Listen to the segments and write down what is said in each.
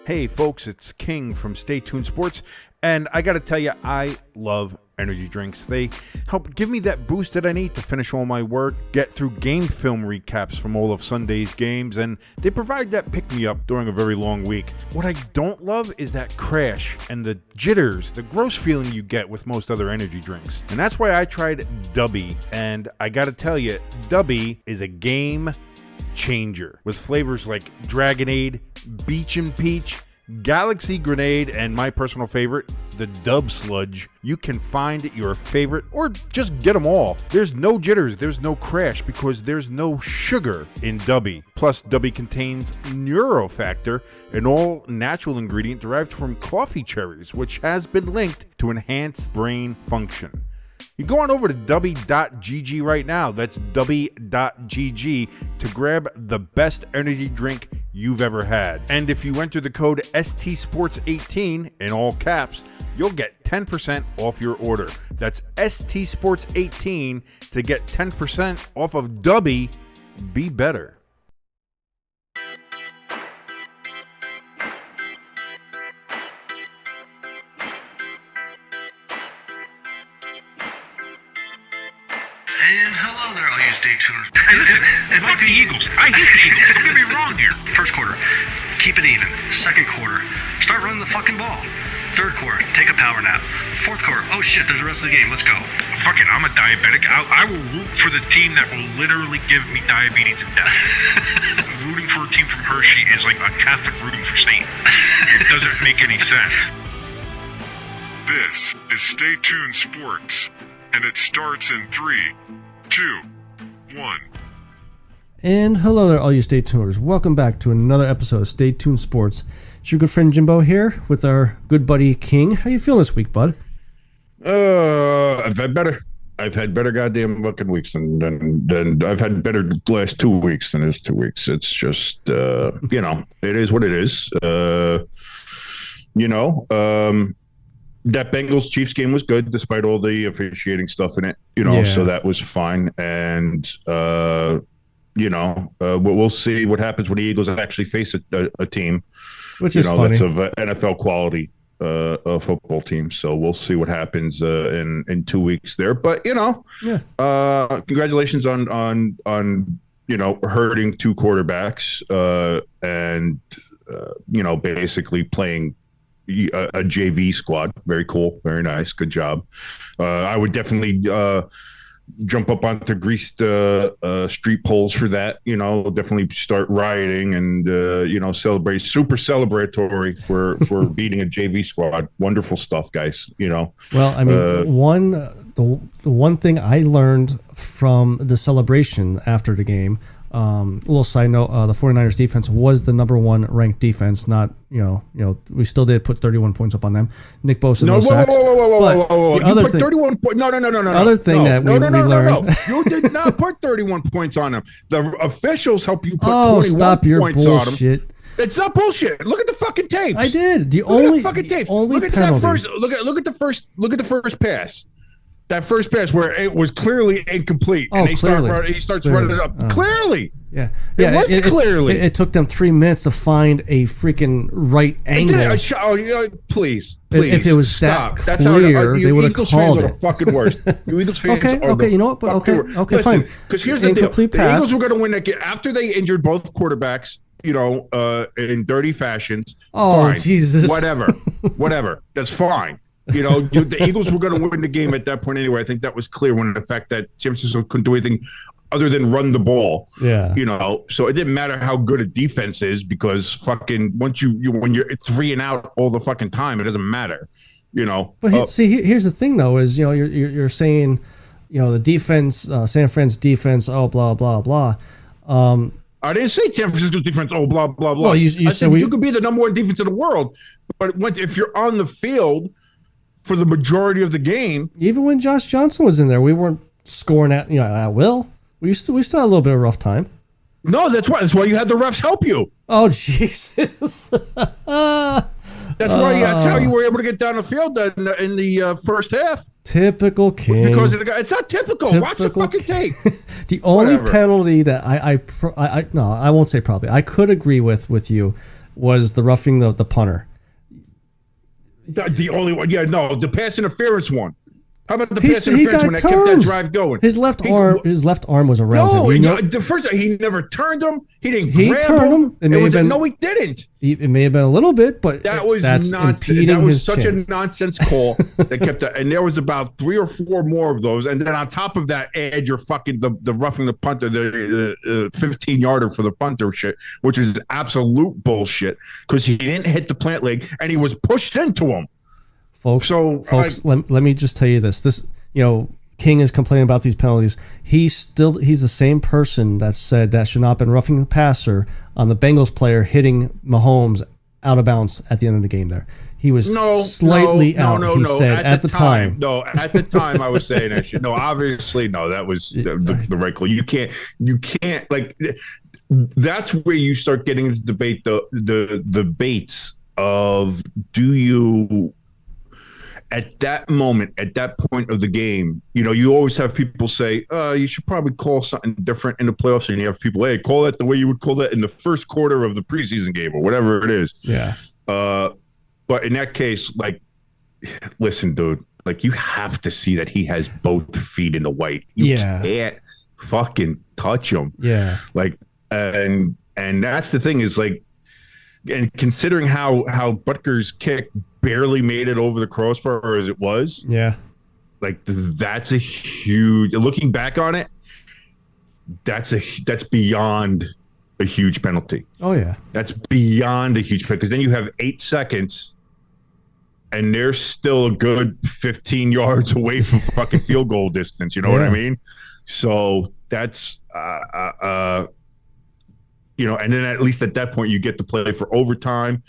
Hey folks, it's King from Stay Tuned Sports, and I gotta tell you, I love energy drinks. They help give me that boost that I need to finish all my work, get through game film recaps from all of Sunday's games, and they provide that pick-me-up during a very long week. What I don't love is that crash and the jitters, the gross feeling you get with most other energy drinks. And that's why I tried Dubby, and I gotta tell you, Dubby is a game changer with flavors like Dragonade, Beach and Peach, Galaxy Grenade, and my personal favorite, the Dub Sludge. You can find your favorite or just get them all. There's no jitters, there's no crash because there's no sugar in Dubby. Plus, Dubby contains Neurofactor, an all-natural ingredient derived from coffee cherries, which has been linked to enhance brain function. You go on over to dubby.gg right now. That's dubby.gg to grab the best energy drink you've ever had. And if you enter the code STSports18 in all caps, you'll get 10% off your order. That's STSports18 to get 10% off of Dubby. Be better. And hello there, all you stay tuners. And fuck the Eagles. I hate the Eagles. Don't get me wrong here. First quarter, keep it even. Second quarter, start running the fucking ball. Third quarter, take a power nap. Fourth quarter, oh shit, there's the rest of the game. Let's go. Fuck it, I'm a diabetic. I will root for the team that will literally give me diabetes and death. Rooting for a team from Hershey is like a Catholic rooting for Satan. It doesn't make any sense. This is Stay Tuned Sports, and it starts in 3, 2, 1. And hello there, all you Stay Tuners. Welcome back to another episode of Stay Tuned Sports. It's your good friend Jimbo here with our good buddy King. How you feeling this week, bud? I've had better. I've had better goddamn fucking weeks than I've had better last 2 weeks than this 2 weeks. It's just, it is what it is. That Bengals-Chiefs game was good despite all the officiating stuff in it, so that was fine. And, we'll see what happens when the Eagles actually face a team, which is funny. That's of NFL quality football team. So we'll see what happens in 2 weeks there. But, congratulations on hurting two quarterbacks and basically playing a JV squad. Very cool. Very nice. Good job. I would definitely jump up onto greased street poles for that. Definitely start rioting and, celebrate. Super celebratory for beating a JV squad. Wonderful stuff, guys. Well, I mean, the one thing I learned from the celebration after the game, a little side note, the 49ers defense was the number one ranked defense. Not, we still did put 31 points up on them. Nick Bosa, no sacks. Whoa. You put 31 points. No. Other thing that we learned. You did not put 31 points on them. The officials help you put 21 stop your points bullshit. on them. It's not bullshit. Look at the fucking tapes. I did. Look at the first pass. That first pass where it was clearly incomplete, and he starts running it up. Clearly, yeah, it was clearly. It took them 3 minutes to find a freaking right angle. Please, if it was stop. That clear, they would have called it. Are the fucking worst. You Eagles fans okay, you know what? But okay, listen, fine. Because here's the deal: the Eagles were going to win that game after they injured both quarterbacks. In dirty fashions. Oh, fine. Jesus! Whatever. That's fine. The Eagles were going to win the game at that point anyway. I think that was clear when the fact that San Francisco couldn't do anything other than run the ball. Yeah. So it didn't matter how good a defense is because fucking once when you're 3 and out all the fucking time, it doesn't matter. But here's the thing though: is you're saying, the defense, San Fran's defense, blah blah blah. I didn't say San Francisco's defense, blah, blah, blah. Well, I said you could be the number one defense in the world, but if you're on the field for the majority of the game. Even when Josh Johnson was in there, we weren't scoring at will. We still had a little bit of a rough time. No, that's why you had the refs help you. Oh, Jesus. That's how you were able to get down the field in the first half. Typical King. Because of the guy. It's not typical. Watch the fucking tape. The only penalty that I won't say probably, I could agree with you was the roughing the punter. The only one. Yeah, no, the pass interference one. How about the He pass interference when that kept that drive going? His left arm was around him. The first he never turned him. He didn't grab turned him. No, he didn't. It may have been a little bit, but that's nonsense. That was such a nonsense call that kept that. And there was about 3 or 4 more of those. And then on top of that, add your fucking the roughing the punter, the 15-yarder for the punter shit, which is absolute bullshit because he didn't hit the plant leg and he was pushed into him. Folks, let me just tell you this. King is complaining about these penalties. He's the same person that said that should not have been roughing the passer on the Bengals player hitting Mahomes out of bounds at the end of the game there. He was slightly out, he said, at the time. No, at the time I was saying that shit. No, obviously, no, that was the right call. You can't, like, that's where you start getting into debate, the debates of do you... At that moment, at that point of the game, you always have people say, you should probably call something different in the playoffs. And you have people, hey, call that the way you would call that in the first quarter of the preseason game or whatever it is. Yeah. But in that case, like, listen, dude, like, you have to see that he has both feet in the white. You can't fucking touch him. Yeah. Like, and that's the thing is, like, and considering how Butker's kick barely made it over the crossbar as it was, like, that's a huge. Looking back on it, that's beyond a huge penalty. Oh yeah, that's beyond a huge penalty because then you have 8 seconds, and they're still a good 15 yards away from fucking field goal distance. You know what I mean? So that's and then at least at that point you get to play for overtime,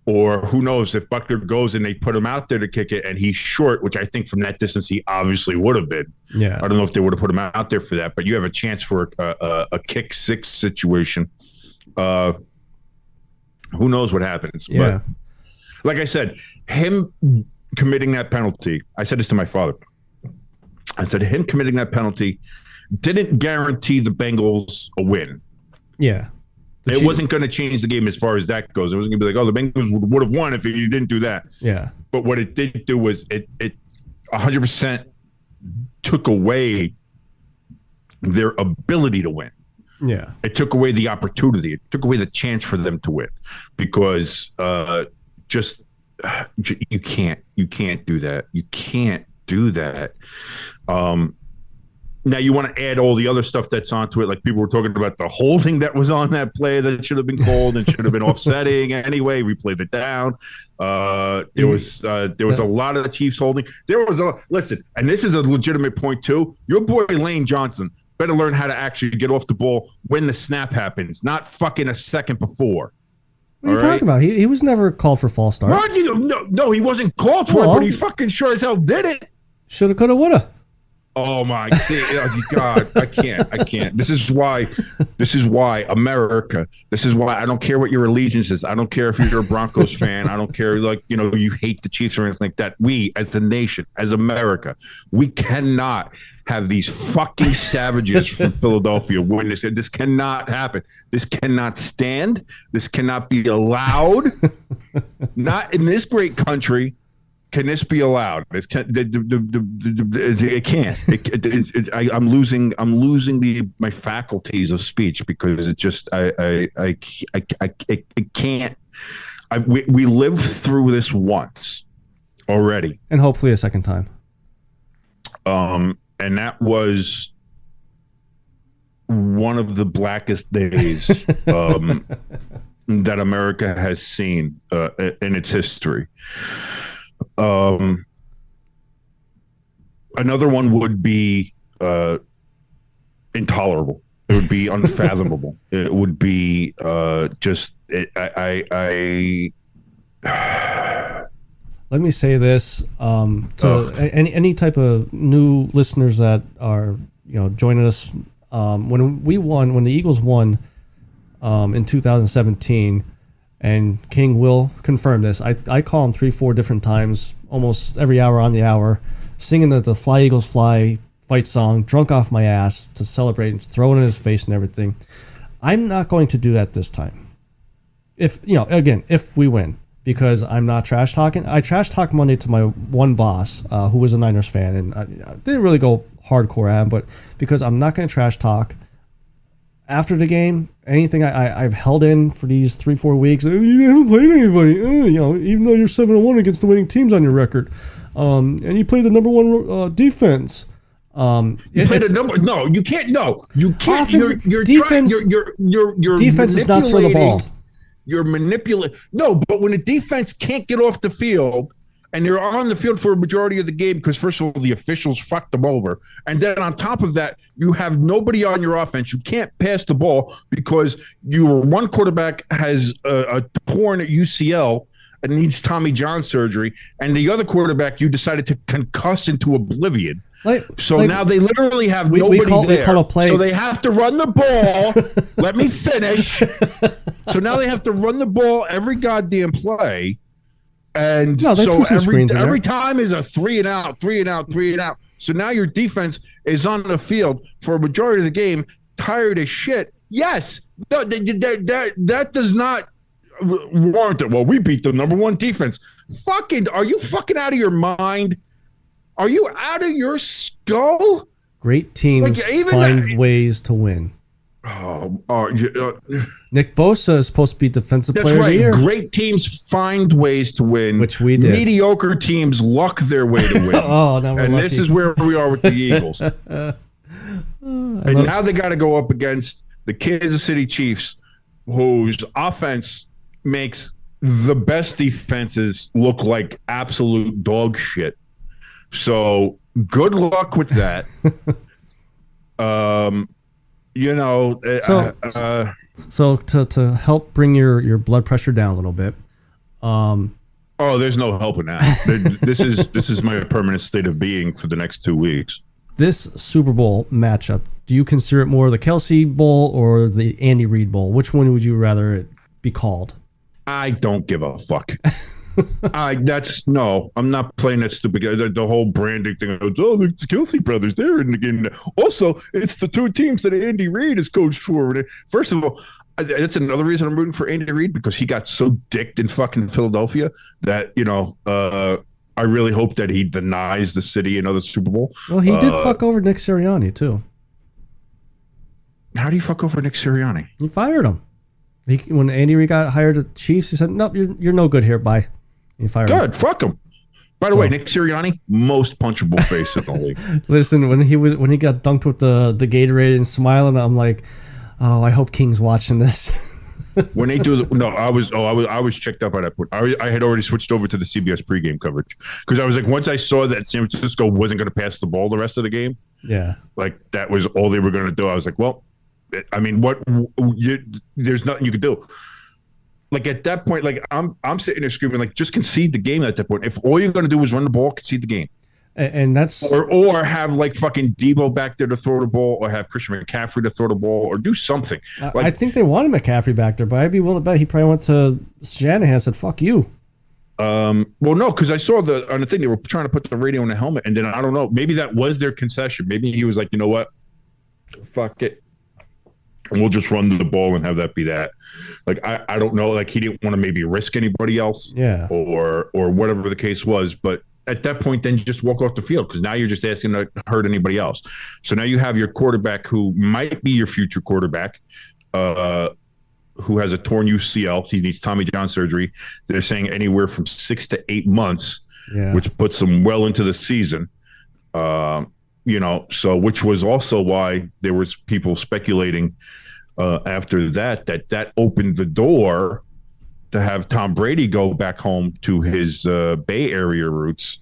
or who knows if Butker goes and they put him out there to kick it and he's short, which I think from that distance he obviously would have been. Yeah, I don't know if they would have put him out there for that, but you have a chance for a kick 6 situation. Who knows what happens? Yeah, but like I said, him committing that penalty. I said this to my father. I said him committing that penalty didn't guarantee the Bengals a win. Yeah. It wasn't going to change the game as far as that goes. It wasn't going to be like, oh, the Bengals would have won if you didn't do that. Yeah. But what it did do was it 100% took away their ability to win. Yeah. It took away the opportunity. It took away the chance for them to win because you can't do that. You can't do that. Now you want to add all the other stuff that's onto it, like people were talking about the holding that was on that play that should have been called and should have been offsetting anyway. We played it down. There was a lot of the Chiefs holding. Listen, and this is a legitimate point too. Your boy Lane Johnson better learn how to actually get off the ball when the snap happens, not fucking a second before. What are you talking about? He was never called for false start. No, he wasn't called for it, but he fucking sure as hell did it. Shoulda, coulda, woulda. Oh my God! I can't. This is why America. This is why I don't care what your allegiance is. I don't care if you're a Broncos fan. I don't care, you hate the Chiefs or anything like that. We, as a nation, as America, we cannot have these fucking savages from Philadelphia win this. This cannot happen. This cannot stand. This cannot be allowed. Not in this great country. Can this be allowed? It can't. I'm losing my faculties of speech because it just I can't. We lived through this once already, and hopefully a second time. And that was one of the blackest days that America has seen in its history. Another one would be intolerable. It would be unfathomable. It would be Let me say this to any type of new listeners that are joining us. When the Eagles won in 2017. And King will confirm this. I call him 3-4 different times, almost every hour on the hour, singing the Fly Eagles Fly fight song, drunk off my ass to celebrate, and throw it in his face and everything. I'm not going to do that this time. if if we win, because I'm not trash talking. I trash talk Monday to my one boss, who was a Niners fan, and I didn't really go hardcore at him, but because I'm not going to trash talk after the game, anything I've held in for these 3-4 weeks. You haven't played anybody, even though you're 7-1 against the winning teams on your record, and you play the number one defense. You played a number. No, you can't. No, you can't. You're defense. You're defense is not throw the ball. You're manipulating. No, but when a defense can't get off the field and they're on the field for a majority of the game because, first of all, the officials fucked them over. And then on top of that, you have nobody on your offense. You can't pass the ball because your one quarterback has a torn UCL and needs Tommy John surgery. And the other quarterback you decided to concuss into oblivion. Now they literally have nobody there. We call a play. So they have to run the ball. Let me finish. So now they have to run the ball every goddamn play. And so every time is a 3 and out, 3 and out, 3 and out. So now your defense is on the field for a majority of the game, tired as shit. Yes, that does not warrant it. Well, we beat the number one defense. Are you fucking out of your mind? Are you out of your skull? Great teams find ways to win. Nick Bosa is supposed to be defensive player of the year. Great teams find ways to win, which we did. Mediocre teams luck their way to win. And this is where we are with the Eagles. And now they got to go up against the Kansas City Chiefs, whose offense makes the best defenses look like absolute dog shit. So good luck with that. So to help bring your blood pressure down a little bit. There's no helping that. This is my permanent state of being for the next 2 weeks. This Super Bowl matchup, do you consider it more the Kelsey Bowl or the Andy Reid Bowl? Which one would you rather it be called? I don't give a fuck. I'm not playing that stupid. The whole branding thing. It's the Kelsey brothers. They're in the game. Also, it's the two teams that Andy Reid is coached for. First of all, that's another reason I'm rooting for Andy Reid, because he got so dicked in fucking Philadelphia that I really hope that he denies the city another Super Bowl. Well, he did fuck over Nick Sirianni too. How do you fuck over Nick Sirianni? He fired him. When Andy Reid got hired at the Chiefs, he said, "Nope, you're no good here. Bye." He fired him. Good, fuck him. By the way, Nick Sirianni, most punchable face in the league. Listen, when he got dunked with the Gatorade and smiling, I'm like, oh, I hope King's watching this. When they do I was checked up by that point. I had already switched over to the CBS pregame coverage because I was like, once I saw that San Francisco wasn't going to pass the ball the rest of the game, like that was all they were going to do. I was like, well, I mean, there's nothing you could do. Like at that point, like I'm sitting there screaming, like just concede the game at that point. If all you're going to do is run the ball, concede the game. And that's or have like fucking Debo back there to throw the ball, or have Christian McCaffrey to throw the ball, or do something. I think they wanted McCaffrey back there, but I'd be willing to bet he probably went to Shanahan and said, "Fuck you." Well, no, because I saw on the thing they were trying to put the radio in the helmet, and then I don't know, maybe that was their concession. Maybe he was like, you know what, fuck it, and we'll just run the ball and have that be that. Like I don't know, like he didn't want to maybe risk anybody else, or whatever the case was, but. At that point, then just walk off the field, because now you're just asking to hurt anybody else. So now you have your quarterback who might be your future quarterback, who has a torn UCL. He needs Tommy John surgery. They're saying anywhere from 6 to 8 months, which puts him well into the season. So which was also why there was people speculating after that opened the door to have Tom Brady go back home to his Bay Area roots.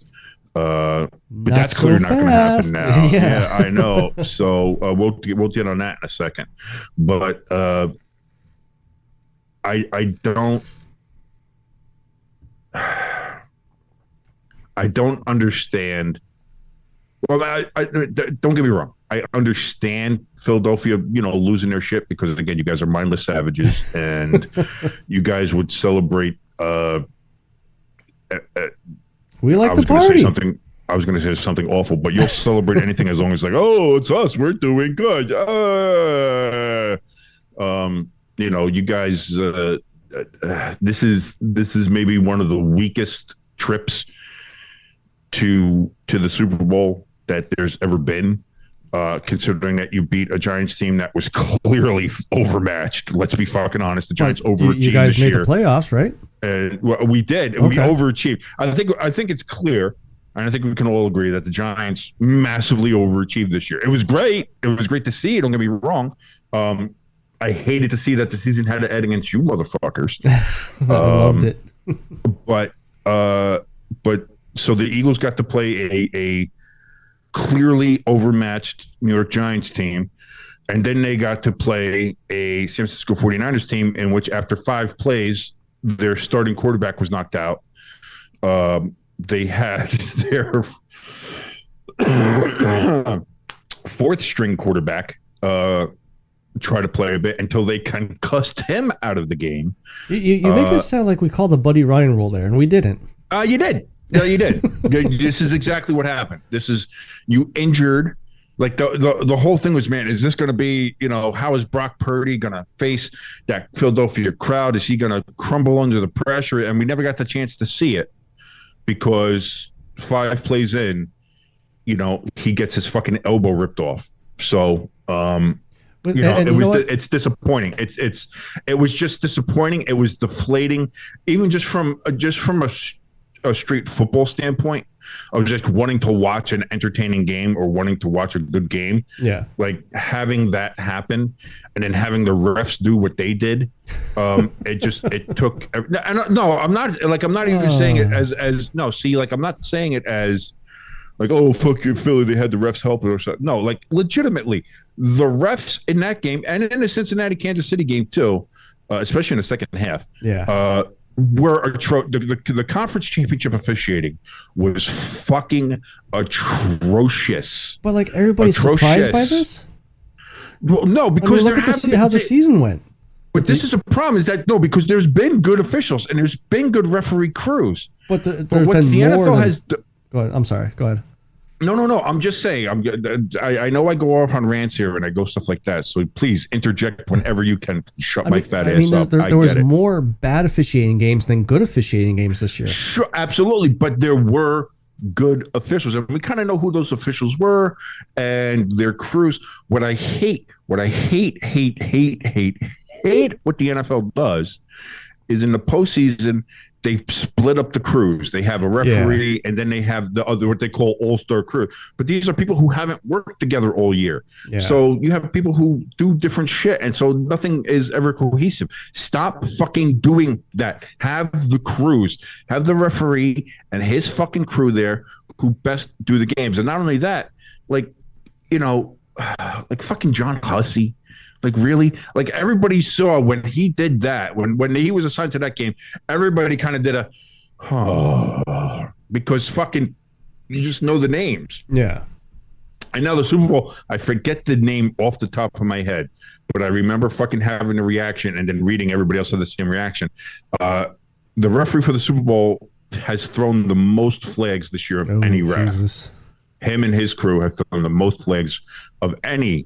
But that's clearly not going to happen now. Yeah, I know. So we'll get on that in a second. But I don't understand. Well, I don't get me wrong. I understand Philadelphia, losing their shit because, again, you guys are mindless savages, and you guys would celebrate. We like to party. I was going to say something awful, but you'll celebrate anything as long as like, oh, it's us, we're doing good. You guys this is maybe one of the weakest trips to the Super Bowl that there's ever been. Considering that you beat a Giants team that was clearly overmatched. Let's be fucking honest. The Giants overachieved. You guys this made year. the playoffs, right? Well, we did. Okay. We overachieved. I think it's clear, and I think we can all agree that the Giants massively overachieved this year. It was great. It was great to see. Don't get me wrong. I hated to see that the season had to end against you motherfuckers. I loved it. but so the Eagles got to play a clearly overmatched New York Giants team, and then they got to play a San Francisco 49ers team in which after 5 plays their starting quarterback was knocked out. They had their 4th string quarterback try to play a bit until they concussed him out of the game. You make it sound like we called the Buddy Ryan rule there, and we didn't. You did. No, you did. This is exactly what happened. This is you injured. Like the whole thing was, man, is this going to be, how is Brock Purdy going to face that Philadelphia crowd? Is he going to crumble under the pressure? And we never got the chance to see it because 5 plays in, he gets his fucking elbow ripped off. So, it's disappointing. It was just disappointing. It was deflating, even just from a street football standpoint of just wanting to watch an entertaining game or wanting to watch a good game. Yeah. Like having that happen and then having the refs do what they did. It took, no, I'm not even saying it as no, see, like, I'm not saying it as like, oh, fuck you, Philly, they had the refs help it or something. No, like legitimately the refs in that game and in the Cincinnati, Kansas City game too, especially in the second half. Yeah. Were the conference championship officiating was fucking atrocious. But like everybody's surprised by this? Well, no, because look at how the season went. But this is a problem. Is that because there's been good officials and there's been good referee crews. But what the NFL has. Go ahead. I'm sorry. Go ahead. No. I'm just saying. I know I go off on rants here and I go stuff like that. So please interject whenever you can. Shut my fat ass up. There was more bad officiating games than good officiating games this year. Sure, absolutely. But there were good officials, and we kind of know who those officials were and their crews. What I hate, what the NFL does is in the postseason. They split up the crews. They have a referee, and then they have the other, what they call all-star crew. But these are people who haven't worked together all year. Yeah. So you have people who do different shit, and so nothing is ever cohesive. Stop fucking doing that. Have the crews, have the referee and his fucking crew there who best do the games. And not only that, like fucking John Hussey. Like, really? Like, everybody saw when he did that, when he was assigned to that game, everybody kind of did because fucking you just know the names. Yeah. I know the Super Bowl, I forget the name off the top of my head, but I remember fucking having the reaction and then reading everybody else have the same reaction. The referee for the Super Bowl has thrown the most flags this year of any ref. Jesus. Him and his crew have thrown the most flags of any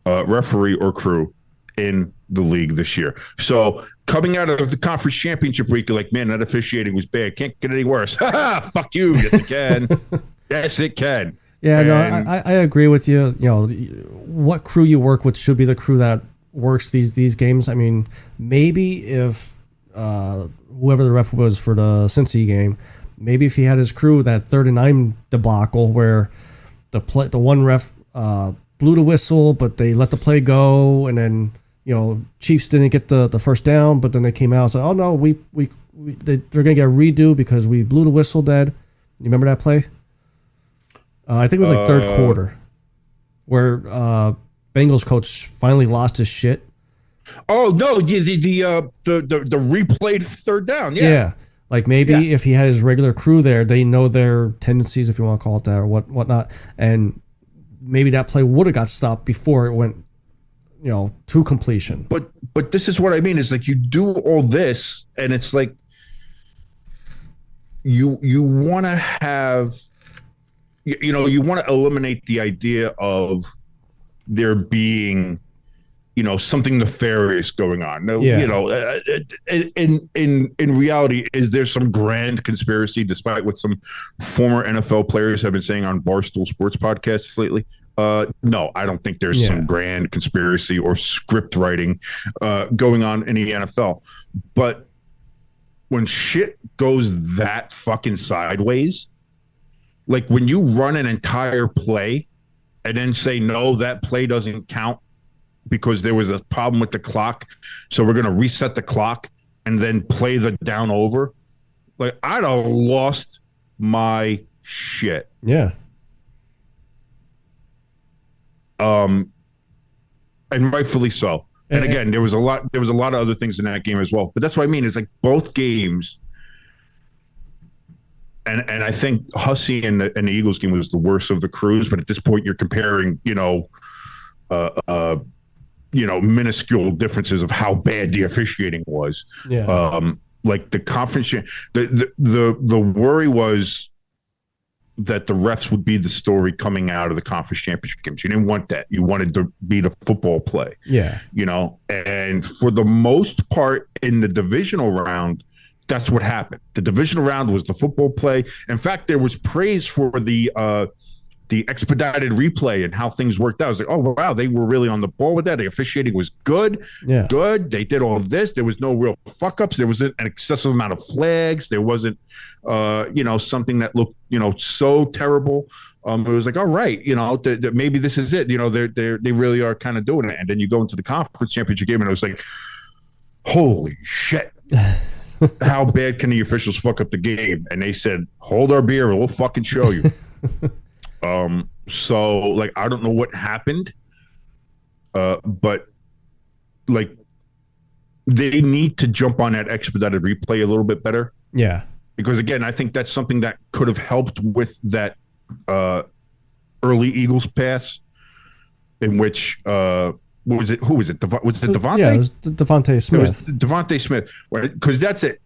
referee or crew in the league this year. So coming out of the conference championship week, you're like, man, that officiating was bad. Can't get any worse. Fuck you. Yes, it can. Yes, it can. Yeah, I agree with you. What crew you work with should be the crew that works these games. I mean, maybe if whoever the ref was for the Cincy game, maybe if he had his crew, that 3rd and 9 debacle where the one ref blew the whistle, but they let the play go, and then Chiefs didn't get the first down, but then they came out and said, "Oh no, they're gonna get a redo because we blew the whistle dead." You remember that play? I think it was like third quarter, where Bengals coach finally lost his shit. Oh no, the replayed 3rd down. Yeah. Like maybe if he had his regular crew there, they know their tendencies, if you want to call it that, or whatnot, and maybe that play would have got stopped before it went, to completion. But this is what I mean, is like you do all this and it's like you want to have, you want to eliminate the idea of there being something nefarious going on. No, Yeah. In reality, is there some grand conspiracy, despite what some former NFL players have been saying on Barstool Sports podcasts lately? No, I don't think there's some grand conspiracy or script writing going on in the NFL. But when shit goes that fucking sideways, like when you run an entire play and then say, no, that play doesn't count because there was a problem with the clock, so we're going to reset the clock and then play the down over. Like, I'd have lost my shit. Yeah. And rightfully so. And again, there was a lot of other things in that game as well. But that's what I mean. Is like both games, and I think Hussey and the Eagles game was the worst of the crews. But at this point, you're comparing, minuscule differences of how bad the officiating was. Yeah. Like the conference, the worry was that the refs would be the story coming out of the conference championship games. You didn't want that. You wanted to be the football play. Yeah. And for the most part in the divisional round, that's what happened. The divisional round was the football play. In fact, there was praise for the expedited replay and how things worked out. I was like, oh, wow, they were really on the ball with that. The officiating was good. Yeah. Good. They did all of this. There was no real fuck-ups. There wasn't an excessive amount of flags. There wasn't, something that looked, so terrible. It was like, all right, maybe this is it. They really are kind of doing it. And then you go into the conference championship game, and it was like, holy shit. How bad can the officials fuck up the game? And they said, hold our beer and we'll fucking show you. So like, I don't know what happened, but like they need to jump on that expedited replay a little bit better. Yeah. Because again, I think that's something that could have helped with that, early Eagles pass in which, who was it? Was it Devontae? Yeah, it was Devontae Smith. It was Devontae Smith. Right? Because that's it.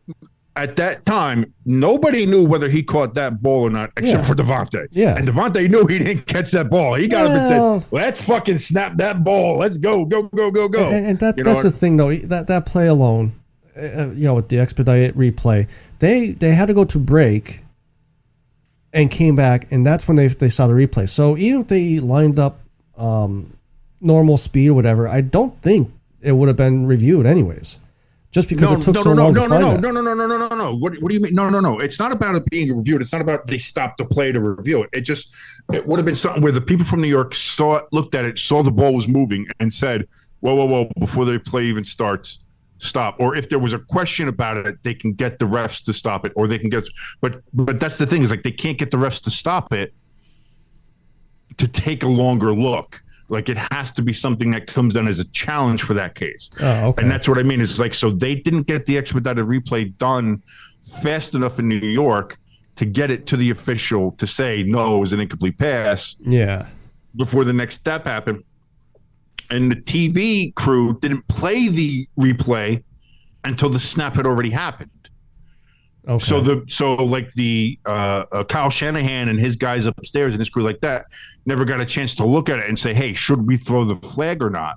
At that time, nobody knew whether he caught that ball or not, except for Devontae. Yeah. And Devontae knew he didn't catch that ball. He got up and said, let's fucking snap that ball. Let's go. And that's the thing, though. That play alone, with the expedited replay, they had to go to break and came back, and that's when they saw the replay. So even if they lined up normal speed or whatever, I don't think it would have been reviewed anyes. Just because it took so long to find that. No. What do you mean? No. It's not about it being reviewed. It's not about they stopped the play to review it. It would have been something where the people from New York looked at it, saw the ball was moving, and said, whoa, before the play even starts, stop. Or if there was a question about it, they can get the refs to stop it, or they can get. But that's the thing, is like they can't get the refs to stop it to take a longer look. Like it has to be something that comes in as a challenge for that case. Oh, okay. And that's what I mean. Is like, so they didn't get the expedited replay done fast enough in New York to get it to the official to say, no, it was an incomplete pass. Yeah. Before the next step happened. And the TV crew didn't play the replay until the snap had already happened. Okay. So Kyle Shanahan and his guys upstairs and his crew like that never got a chance to look at it and say, hey, should we throw the flag or not?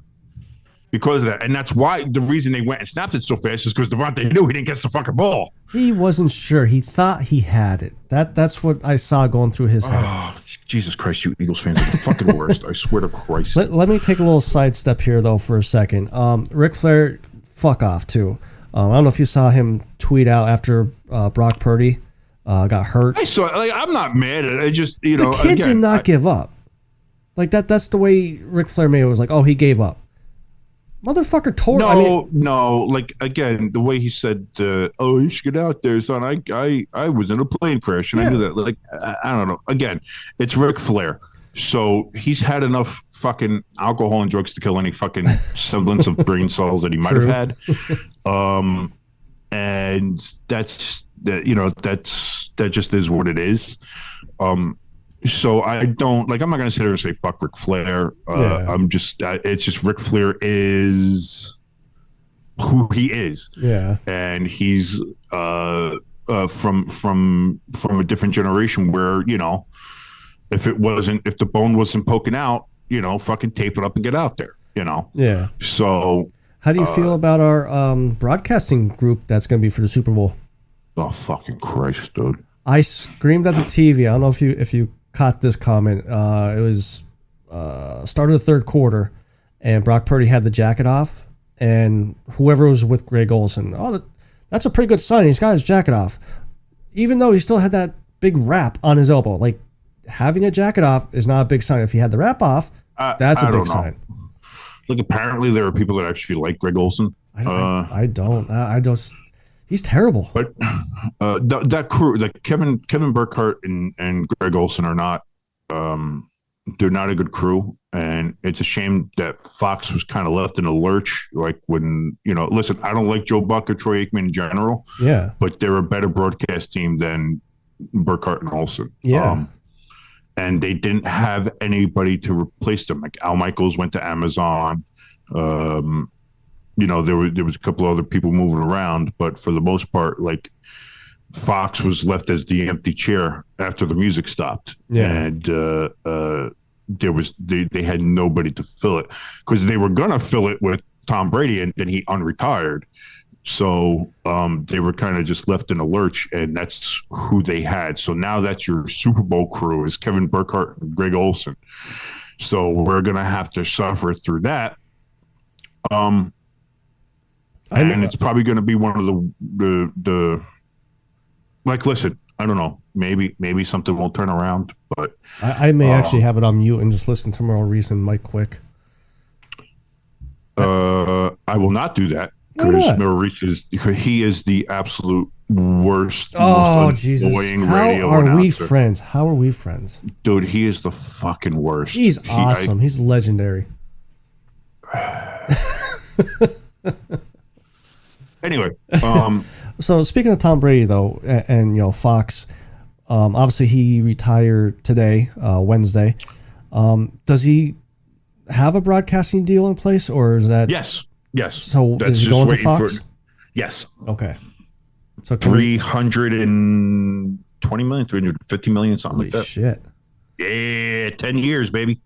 Because of that. And that's why the reason they went and snapped it so fast is because Devontae knew he didn't get the fucking ball. He wasn't sure. He thought he had it. That's what I saw going through his head. Oh, Jesus Christ, you Eagles fans are the fucking worst. I swear to Christ. Let me take a little sidestep here, though, for a second. Ric Flair, fuck off, too. I don't know if you saw him tweet out after Brock Purdy got hurt. I saw. Like, I'm not mad at it. I just, the kid did not give up. Like that's the way Ric Flair made it. Was like, oh, he gave up. Motherfucker tore. No. Like again, the way he said, "Oh, you should get out there, son." I was in a plane crash, and I knew that. Like, I don't know. Again, it's Ric Flair. So he's had enough fucking alcohol and drugs to kill any fucking semblance of brain cells that he might have had. And that just is what it is. So I don't I'm not going to sit here and say fuck Ric Flair. It's just Ric Flair is who he is. Yeah. And he's from a different generation where, if the bone wasn't poking out, fucking tape it up and get out there. you know. Yeah. So how do you feel about our broadcasting group that's going to be for the Super Bowl? oh fucking Christ, dude! I screamed at the TV. I don't know if you caught this comment. It was start of the third quarter, and Brock Purdy had the jacket off, and whoever was with Greg Olsen, that's a pretty good sign. He's got his jacket off, even though he still had that big wrap on his elbow. Like, having a jacket off is not a big sign. If he had the wrap off, that's a big sign. Look, apparently there are people that actually like Greg Olsen. I don't. I don't. He's terrible. But that crew, like Kevin Burkhardt and Greg Olsen, are not. They're not a good crew, and it's a shame that Fox was kind of left in a lurch. Like when listen, I don't like Joe Buck or Troy Aikman in general. Yeah, but they're a better broadcast team than Burkhardt and Olsen. Yeah. And they didn't have anybody to replace them. Like Al Michaels went to Amazon. There was a couple of other people moving around, but for the most part, like Fox was left as the empty chair after the music stopped. Yeah. And they had nobody to fill it, because they were gonna fill it with Tom Brady, and then he unretired. So they were kind of just left in a lurch, and that's who they had. So now that's your Super Bowl crew, is Kevin Burkhardt and Greg Olsen. So we're going to have to suffer through that. And it's probably going to be one of the like, listen, I don't know, maybe something will turn around, but I may actually have it on mute and just listen to Merle Reese and Mike Quick. I will not do that. Because Merle Reese is the absolute worst, most annoying radio announcer. How are we friends? How are we friends? Dude, he is the fucking worst. He's awesome. He's legendary. Anyway, so speaking of Tom Brady, though, and Fox, obviously he retired today, Wednesday. Does he have a broadcasting deal in place, or is that Yes. So is he going to Fox? Yes. Okay. So 320 million, 350 million, something like that. Shit. Yeah, 10 years, baby.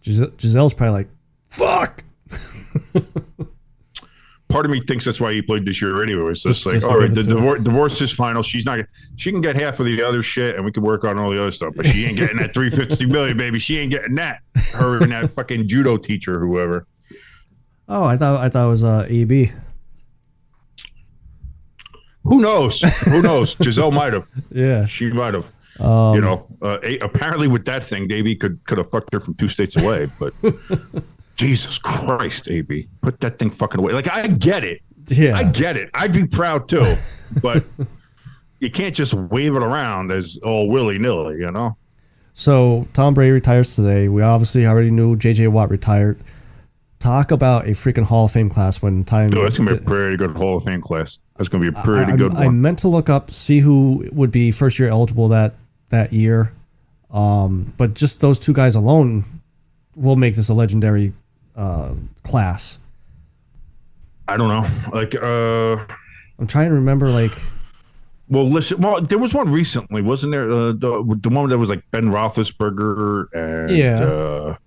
Giselle's probably like, fuck. Part of me thinks that's why he played this year anyway. It's just like, all right, the divorce is final. She can get half of the other shit, and we can work on all the other stuff, but she ain't getting that 350 million, baby. She ain't getting that. Her and that fucking judo teacher, whoever. Oh, I thought it was EB. Who knows? Giselle might have. Yeah, she might have. Apparently with that thing, AB could have fucked her from 2 states away. But Jesus Christ, AB, put that thing fucking away. Like, I get it. Yeah, I get it. I'd be proud too, but you can't just wave it around as all willy nilly, So Tom Brady retires today. We obviously already knew J.J. Watt retired. Talk about a freaking Hall of Fame class when time. Dude, that's gonna be a pretty good Hall of Fame class. That's gonna be a pretty good one. I meant to look up, see who would be first year eligible that year, but just those two guys alone will make this a legendary class. I don't know. Like, I'm trying to remember. Like, well, listen. Well, there was one recently, wasn't there? The one that was like Ben Roethlisberger and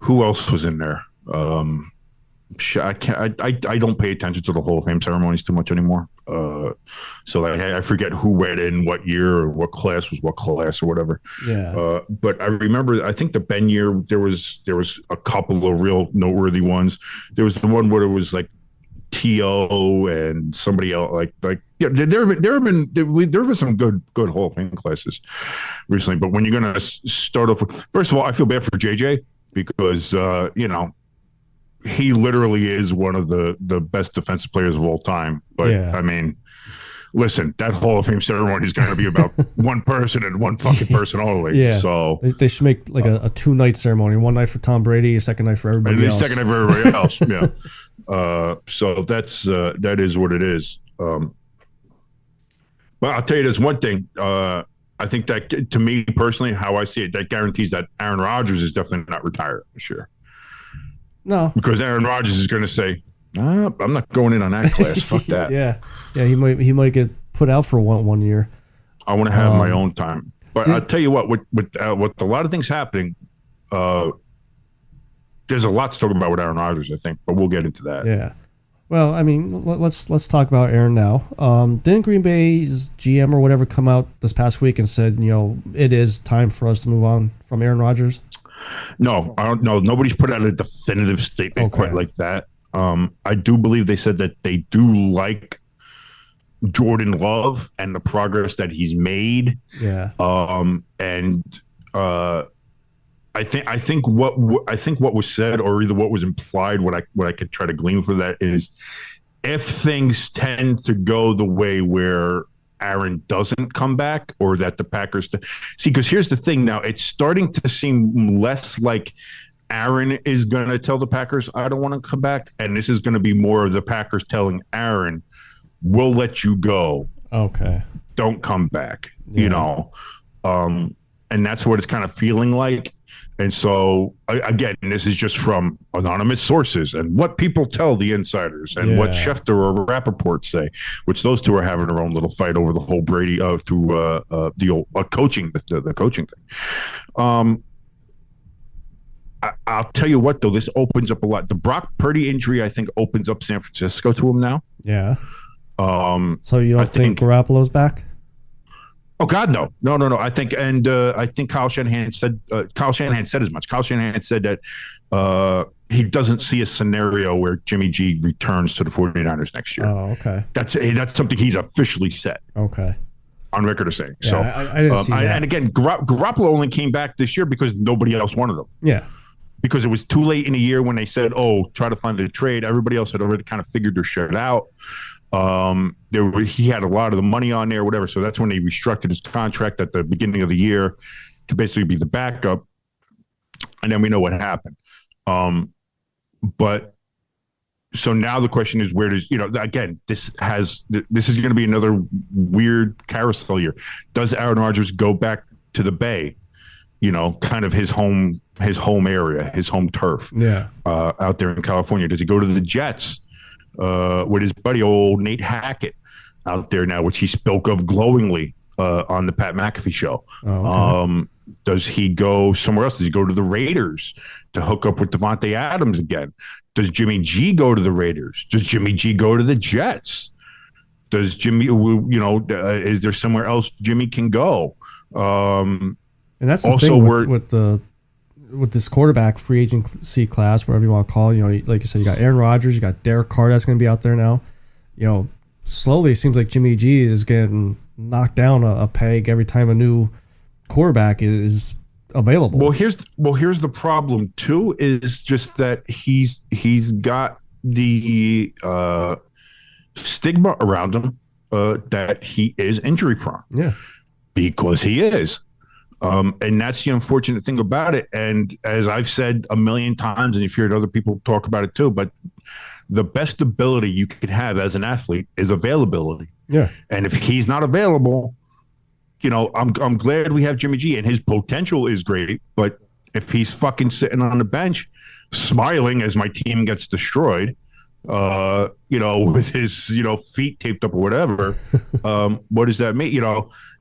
who else was in there? I can't. I don't pay attention to the Hall of Fame ceremonies too much anymore. So I forget who went in what year or what class was what class or whatever. Yeah. But I remember. I think the Ben year there was a couple of real noteworthy ones. There was the one where it was like T.O. and somebody else. Like yeah. There have been some good Hall of Fame classes recently. But when you're gonna start off with, first of all, I feel bad for JJ because he literally is one of the best defensive players of all time. But I mean, listen, that Hall of Fame ceremony is going to be about one person and one fucking person only. Yeah. So they should make like a 2-night ceremony. One night for Tom Brady, a second night for everybody else. Second night for everybody else. Yeah. So that is what it is. But I'll tell you this one thing. I think that, to me personally, how I see it, that guarantees that Aaron Rodgers is definitely not retired this year. No, because Aaron Rodgers is going to say, "I'm not going in on that class. Fuck that." Yeah. He might get put out for one year. I want to have my own time. But I'll tell you what, with a lot of things happening, there's a lot to talk about with Aaron Rodgers, I think, but we'll get into that. Yeah. Well, I mean, let's talk about Aaron now. Didn't Green Bay's GM or whatever come out this past week and said, it is time for us to move on from Aaron Rodgers? No, I don't know. Nobody's put out a definitive statement quite like that. I do believe they said that they do like Jordan Love and the progress that he's made. Yeah. I think what was said, or either what was implied, what I could try to glean from that is, if things tend to go the way where Aaron doesn't come back, or that the Packers see, because here's the thing now, it's starting to seem less like Aaron is going to tell the Packers, I don't want to come back, and this is going to be more of the Packers telling Aaron, we'll let you go. Okay. Don't come back. Yeah. And that's what it's kind of feeling like. And so, again, this is just from anonymous sources and what people tell the insiders and what Schefter or Rappaport say, which those two are having their own little fight over the whole Brady through the old coaching, the coaching thing. I'll tell you what, though, this opens up a lot. The Brock Purdy injury, I think, opens up San Francisco to him now. Yeah. So you don't think Garoppolo's back? Oh God, no. I think Kyle Shanahan said as much. Kyle Shanahan said that he doesn't see a scenario where Jimmy G returns to the 49ers next year. Oh, okay. That's something he's officially said. Okay. On record of saying. Yeah, so I didn't see that. And again, Garoppolo only came back this year because nobody else wanted him. Yeah. Because it was too late in the year when they said, try to find a trade. Everybody else had already kind of figured their shit out. He had a lot of the money on there, whatever. So that's when they restructured his contract at the beginning of the year to basically be the backup. And then we know what happened. But so now the question is, where does, again, this is going to be another weird carousel year. Does Aaron Rodgers go back to the Bay? Kind of his home area, his home turf. Yeah. Out there in California. Does he go to the Jets? With his buddy old Nate Hackett out there now, which he spoke of glowingly on the Pat McAfee show. Oh, okay. Does he go somewhere else? Does he go to the Raiders to hook up with Devontae Adams again? Does Jimmy G go to the Raiders? Does Jimmy G go to the Jets? Does Jimmy, is there somewhere else Jimmy can go? And that's the also thing with this quarterback free agency class, whatever you want to call it, like you said, you got Aaron Rodgers, you got Derek Carr that's going to be out there now. Slowly it seems like Jimmy G is getting knocked down a peg every time a new quarterback is available. Well, here's the problem too, is just that he's got the stigma around him that he is injury prone. Yeah, because he is. And that's the unfortunate thing about it. And as I've said a million times, and you've heard other people talk about it too, but the best ability you could have as an athlete is availability. Yeah. And if he's not available, I'm glad we have Jimmy G, and his potential is great. But if he's fucking sitting on the bench, smiling as my team gets destroyed, with his, feet taped up or whatever, what does that mean?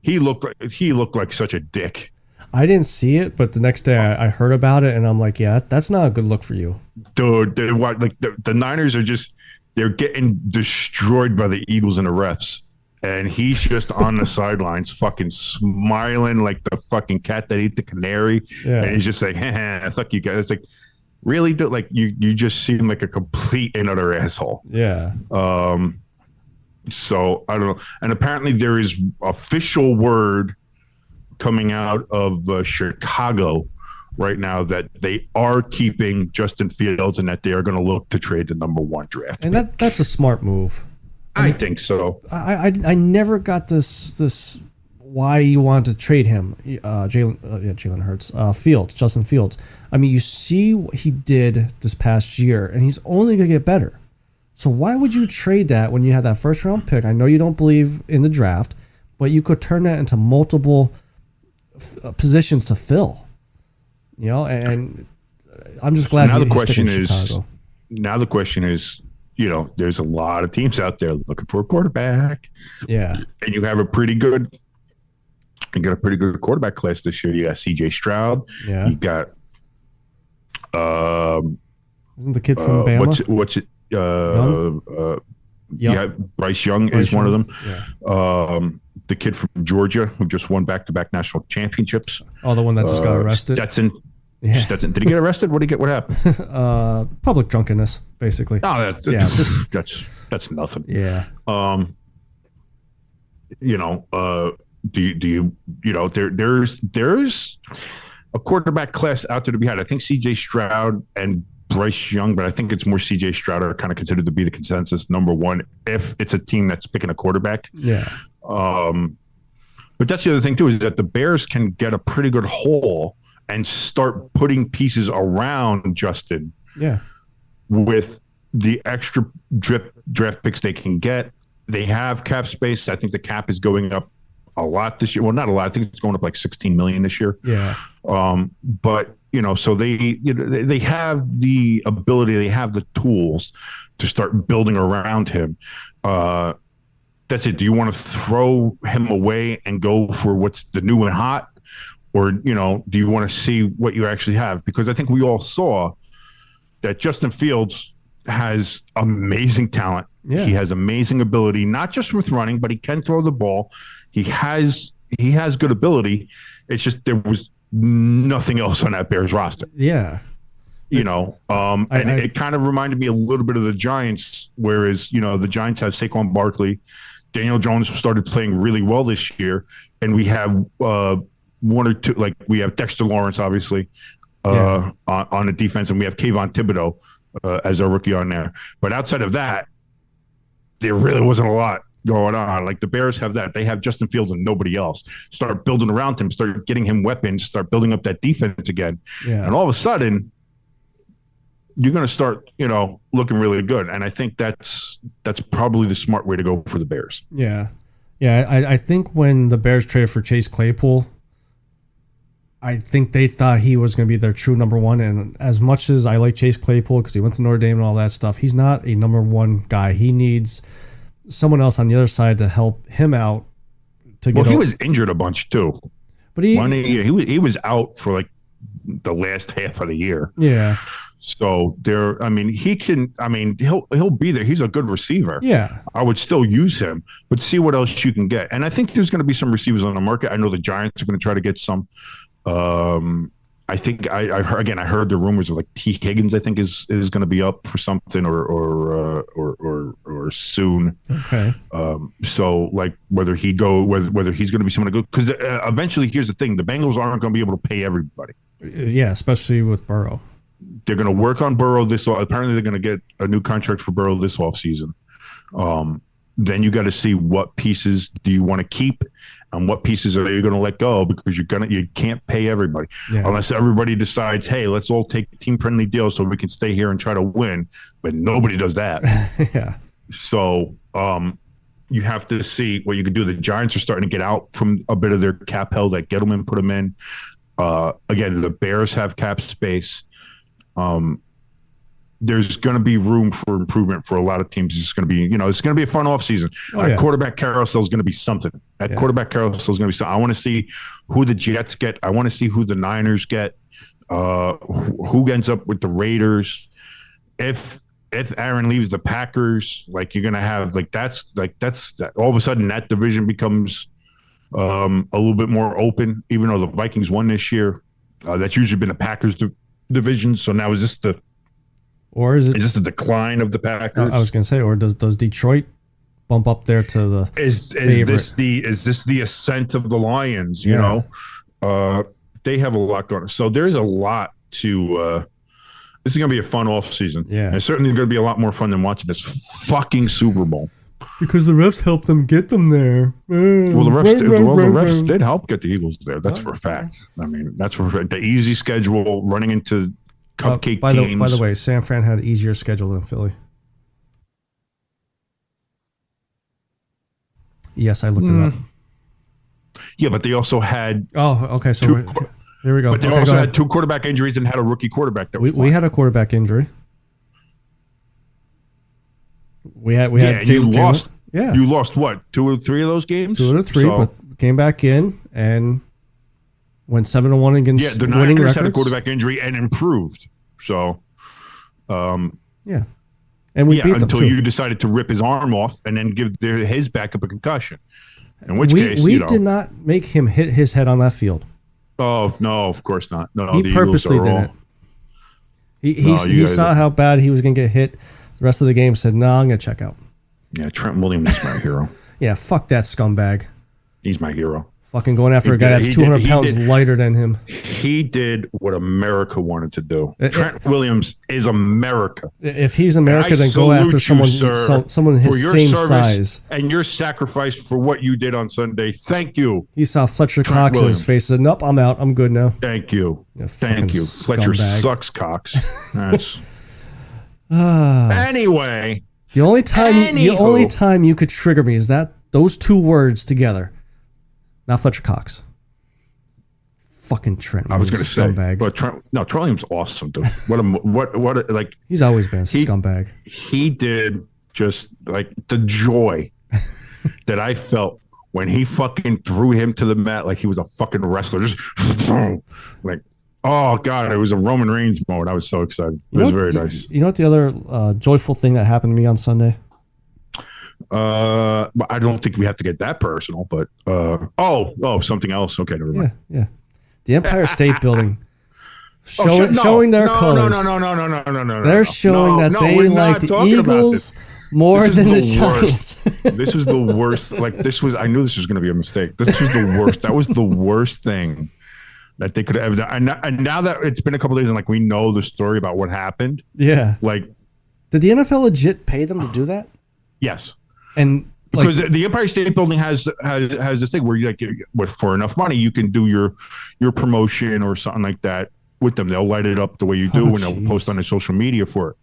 He looked like such a dick. I didn't see it, but the next day I heard about it, and I'm like, yeah, that's not a good look for you. Dude, the Niners are they're getting destroyed by the Eagles and the refs. And he's just on the sidelines fucking smiling like the fucking cat that ate the canary. Yeah. And he's just like, fuck you guys. It's like, really? Like, you just seem like a complete and utter asshole. Yeah. So I don't know. And apparently there is official word coming out of Chicago right now that they are keeping Justin Fields and that they are going to look to trade the number 1 draft. And that's a smart move. I think so. I never got this why you want to trade him, Jalen Hurts, Justin Fields. I mean, you see what he did this past year, and he's only going to get better. So why would you trade that when you have that first round pick? I know you don't believe in the draft, but you could turn that into multiple positions to fill. And I'm just glad now he's the question is Chicago. Now the question is, there's a lot of teams out there looking for a quarterback. Yeah. And you got a pretty good quarterback class this year. You got CJ Stroud. Yeah. You got Isn't the kid from Bama? What's it? Young? Yeah, Bryce Young is one of them. Yeah. The kid from Georgia who just won back-to-back national championships. Oh, the one that just got arrested. Stetson. Yeah. Stetson. Did he get arrested? What did he get? What happened? Public drunkenness, basically. Oh, that's nothing. Yeah. Do you there's a quarterback class out there to be had. I think C.J. Stroud and Bryce Young, but I think it's more C.J. Stroud are kind of considered to be the consensus number one if it's a team that's picking a quarterback. Yeah. But that's the other thing too, is that the Bears can get a pretty good haul and start putting pieces around Justin. Yeah. With the extra draft picks they can get. They have cap space. I think the cap is going up a lot this year. Well, not a lot. I think it's going up like $16 million this year. Yeah. But so they have the ability, they have the tools to start building around him. That's it. Do you want to throw him away and go for what's the new and hot? Or, do you want to see what you actually have? Because I think we all saw that Justin Fields has amazing talent. Yeah. He has amazing ability, not just with running, but he can throw the ball. He has good ability. It's just there was nothing else on that Bears roster. Yeah. It kind of reminded me a little bit of the Giants, whereas, the Giants have Saquon Barkley. Daniel Jones started playing really well this year, and we have one or two, like we have Dexter Lawrence, obviously, on the defense, and we have Kayvon Thibodeau as our rookie on there. But outside of that, there really wasn't a lot going on. Like the Bears have that. They have Justin Fields and nobody else. Start building around him, start getting him weapons, start building up that defense again. Yeah. And all of a sudden, you're going to start, looking really good. And I think that's probably the smart way to go for the Bears. Yeah. Yeah, I think when the Bears traded for Chase Claypool, I think they thought he was going to be their true number one. And as much as I like Chase Claypool because he went to Notre Dame and all that stuff, he's not a number one guy. He needs someone else on the other side to help him out. He was injured a bunch too. But he was out for like the last half of the year. Yeah. So he'll be there. He's a good receiver. Yeah. I would still use him, but see what else you can get. And I think there's going to be some receivers on the market. I know the Giants are going to try to get some. I think I heard the rumors of like T. Higgins. I think is going to be up for something or soon. Okay. So like whether he's going to be someone to go, because eventually here's the thing: the Bengals aren't going to be able to pay everybody. Yeah, especially with Burrow. They're going to work on Burrow apparently they're going to get a new contract for Burrow this offseason. Then you got to see what pieces do you want to keep and what pieces are you going to let go, because you can't pay everybody unless everybody decides, hey, let's all take team-friendly deals so we can stay here and try to win. But nobody does that. Yeah. So you have to see what you can do. The Giants are starting to get out from a bit of their cap hell that Gettleman put them in. Again, the Bears have cap space. There's going to be room for improvement for a lot of teams. It's going to be, it's going to be a fun offseason. Quarterback carousel is going to be something. Quarterback carousel is going to be something. I want to see who the Jets get. I want to see who the Niners get. Who ends up with the Raiders. If Aaron leaves the Packers, like you're going to have that's all of a sudden that division becomes a little bit more open, even though the Vikings won this year. That's usually been the Packers division. So now is this the decline of the Packers? I was going to say, or does Detroit bump up there to the is this the ascent of the Lions? You know, they have a lot going on. So there's a lot to. This is going to be a fun off season. Yeah, and it's certainly going to be a lot more fun than watching this fucking Super Bowl. Because the refs helped them get them there. Well, the refs did help get the Eagles there. That's for a fact. I mean, that's for a fact. The easy schedule, running into cupcake teams. By the way, San Fran had an easier schedule than Philly. Yes, I looked it up. Yeah, but they also had. Oh, okay. So here we go. But they also had two quarterback injuries and had a rookie quarterback. We had a quarterback injury. We had you lost. Yeah, you lost what? 2 or 3 of those games. 2 out of 3, but came back in and went 7-1 against. Yeah, the Niners had a quarterback injury and improved. So, Yeah. And we beat them until too. you decided to rip his arm off and then give his backup a concussion. In which we case, did not make him hit his head on that field. Oh no, of course not. No, He the purposely Eagles are did it. He saw how bad he was going to get hit. The rest of the game said, "No, I'm going to check out." Yeah, Trent Williams is my hero. Yeah, fuck that scumbag. He's my hero. Fucking going after a guy that's 200 pounds lighter than him. He did what America wanted to do. Trent Williams is America. If he's America, then go after someone his same size. And your sacrifice for what you did on Sunday. Thank you. He saw Fletcher Cox in his face. Said, "Nope, I'm out. I'm good now." Thank you. Yeah, Thank you. Fletcher sucks, Cox. That's... Anyway. The only time you could trigger me is those two words together. Not Fletcher Cox. Fucking Trent. I was going to say, scumbag. But Trent Williams awesome, dude. What like he's always been a scumbag. He did just like the joy that I felt when he fucking threw him to the mat like he was a fucking wrestler. Just like, oh god, it was a Roman Reigns moment. I was so excited. It was very nice. You know what the other joyful thing that happened to me on Sunday? I don't think we have to get that personal, but something else. Okay, never mind. Yeah. The Empire State Building showing their colors. No. They're showing that they like the Eagles more than the Giants. This was the worst. I knew this was going to be a mistake. This was the worst. That was the worst thing that they could have done. And now that it's been a couple of days and like we know the story about what happened. Yeah. Like, did the NFL legit pay them to do that? Yes. And because the Empire State Building has this thing where you for enough money you can do your promotion or something like that with them. They'll light it up the way you do and they'll post on their social media for it.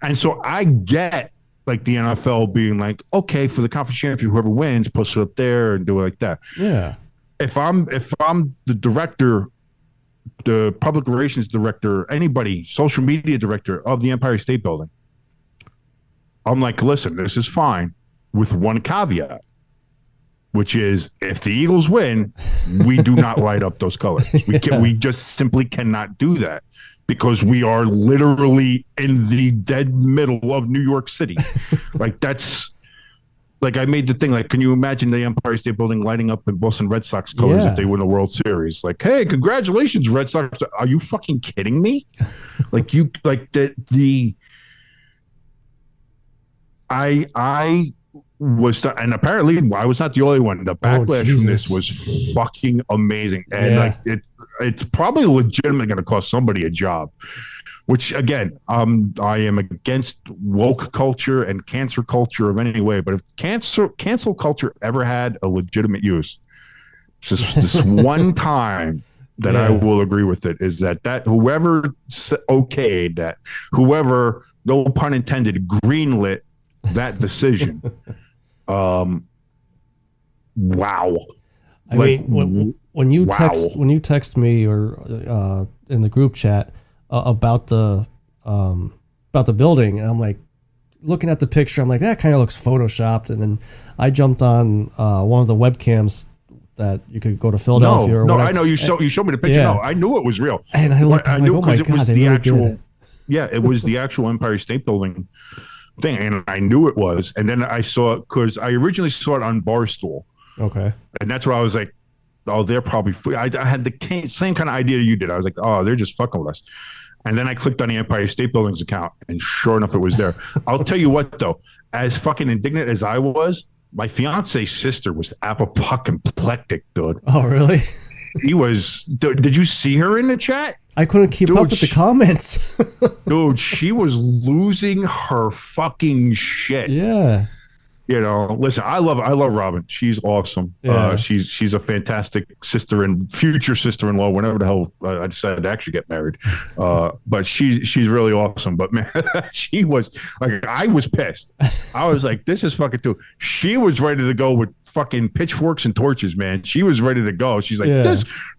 And so I get like the NFL being like, okay, for the conference championship, whoever wins, post it up there and do it like that. Yeah. If I'm the director, the public relations director, anybody, social media director of the Empire State Building, I'm like, listen, this is fine. With one caveat, which is if the Eagles win, we do not light up those colors. We just simply cannot do that because we are literally in the dead middle of New York City. Like that's like I made the thing. Like, can you imagine the Empire State Building lighting up in Boston Red Sox colors if they win the World Series? Like, hey, congratulations, Red Sox! Are you fucking kidding me? I was, and apparently I was not the only one. The backlash from this was fucking amazing, and it's probably legitimately going to cost somebody a job. Which again, I am against woke culture and cancer culture of any way. But if cancel culture ever had a legitimate use, just this one time that I will agree with it is that whoever okayed that, whoever, no pun intended, greenlit that decision. Wow. I mean, when you text me or in the group chat about the building, and I'm like looking at the picture, I'm like, that kind of looks photoshopped. And then I jumped on one of the webcams that you could go to Philadelphia or whatever. I know you showed me the picture. Yeah. No, I knew it was real. And I looked, I knew because it was the actual. Yeah, it was the actual Empire State Building thing, and I knew it was. And then I saw it because I originally saw it on Barstool. Okay. And that's where I was like, oh, they're probably. I had the same kind of idea you did. I was like, oh, they're just fucking with us. And then I clicked on the Empire State Building's account, and sure enough, it was there. I'll tell you what, though, as fucking indignant as I was, my fiance's sister was apoplectic, dude. Oh, really? He was. Did you see her in the chat? I couldn't keep up with the comments. Dude, she was losing her fucking shit. Yeah. You know, listen, I love Robin. She's awesome. Yeah. She's a fantastic sister and future sister-in-law. Whenever the hell I decided to actually get married, but she's really awesome. But man, she was like, I was pissed. I was like, this is fucking too. She was ready to go with fucking pitchforks and torches, man. She was ready to go. She's like,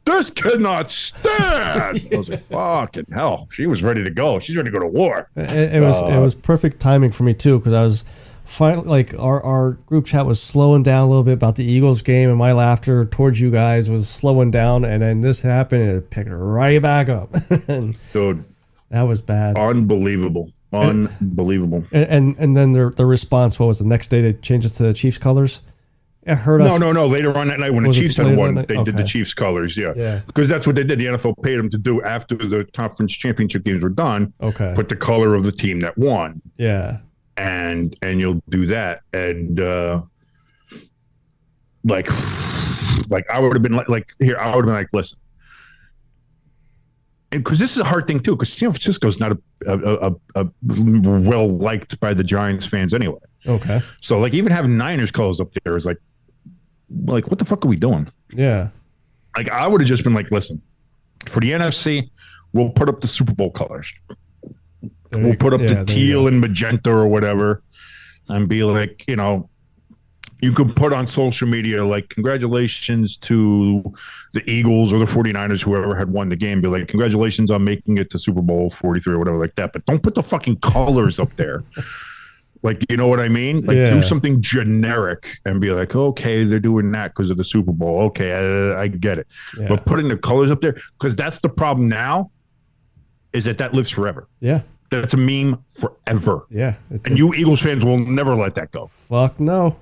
this cannot stand. I was like, fucking hell. She was ready to go. She's ready to go to war. It was perfect timing for me too, because I was. Finally, like our group chat was slowing down a little bit about the Eagles game, and my laughter towards you guys was slowing down, and then this happened and it picked right back up. Dude, That was bad. Unbelievable. Unbelievable. And then the response, what was the next day? They changed it to the Chiefs colors. It hurt us. No. Later on that night, when the Chiefs had won, they did the Chiefs colors. Yeah, because that's what they did. The NFL paid them to do after the conference championship games were done. Okay, put the color of the team that won. Yeah, and you'll do that, and like I would have been like here. I would have been like, listen, and because this is a hard thing too, because San Francisco's not a well liked by the Giants fans anyway. Okay, so like even having Niners colors up there is like what the fuck are we doing? Yeah, like I would have just been like, listen, for the NFC, we'll put up the Super Bowl colors. We'll put up the teal and magenta or whatever, and be like, you could put on social media, like, congratulations to the Eagles or the 49ers, whoever had won the game. Be like, congratulations on making it to Super Bowl 43 or whatever like that. But don't put the fucking colors up there. Like, you know what I mean? Like, do something generic and be like, okay, they're doing that because of the Super Bowl. Okay, I get it. Yeah. But putting the colors up there, because that's the problem now, is that lives forever. Yeah. That's a meme forever. Yeah. And you Eagles fans will never let that go. Fuck no.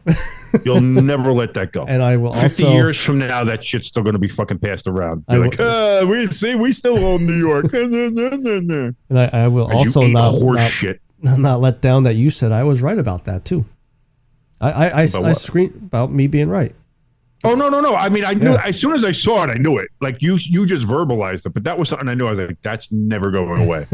You'll never let that go. And I will 50 years from now, that shit's still going to be fucking passed around. Be like, we still own New York. And I will also not let down that you said I was right about that too. I screamed about me being right. Oh, no. I mean, I knew as soon as I saw it, I knew it. Like you just verbalized it, but that was something I knew. I was like, that's never going away.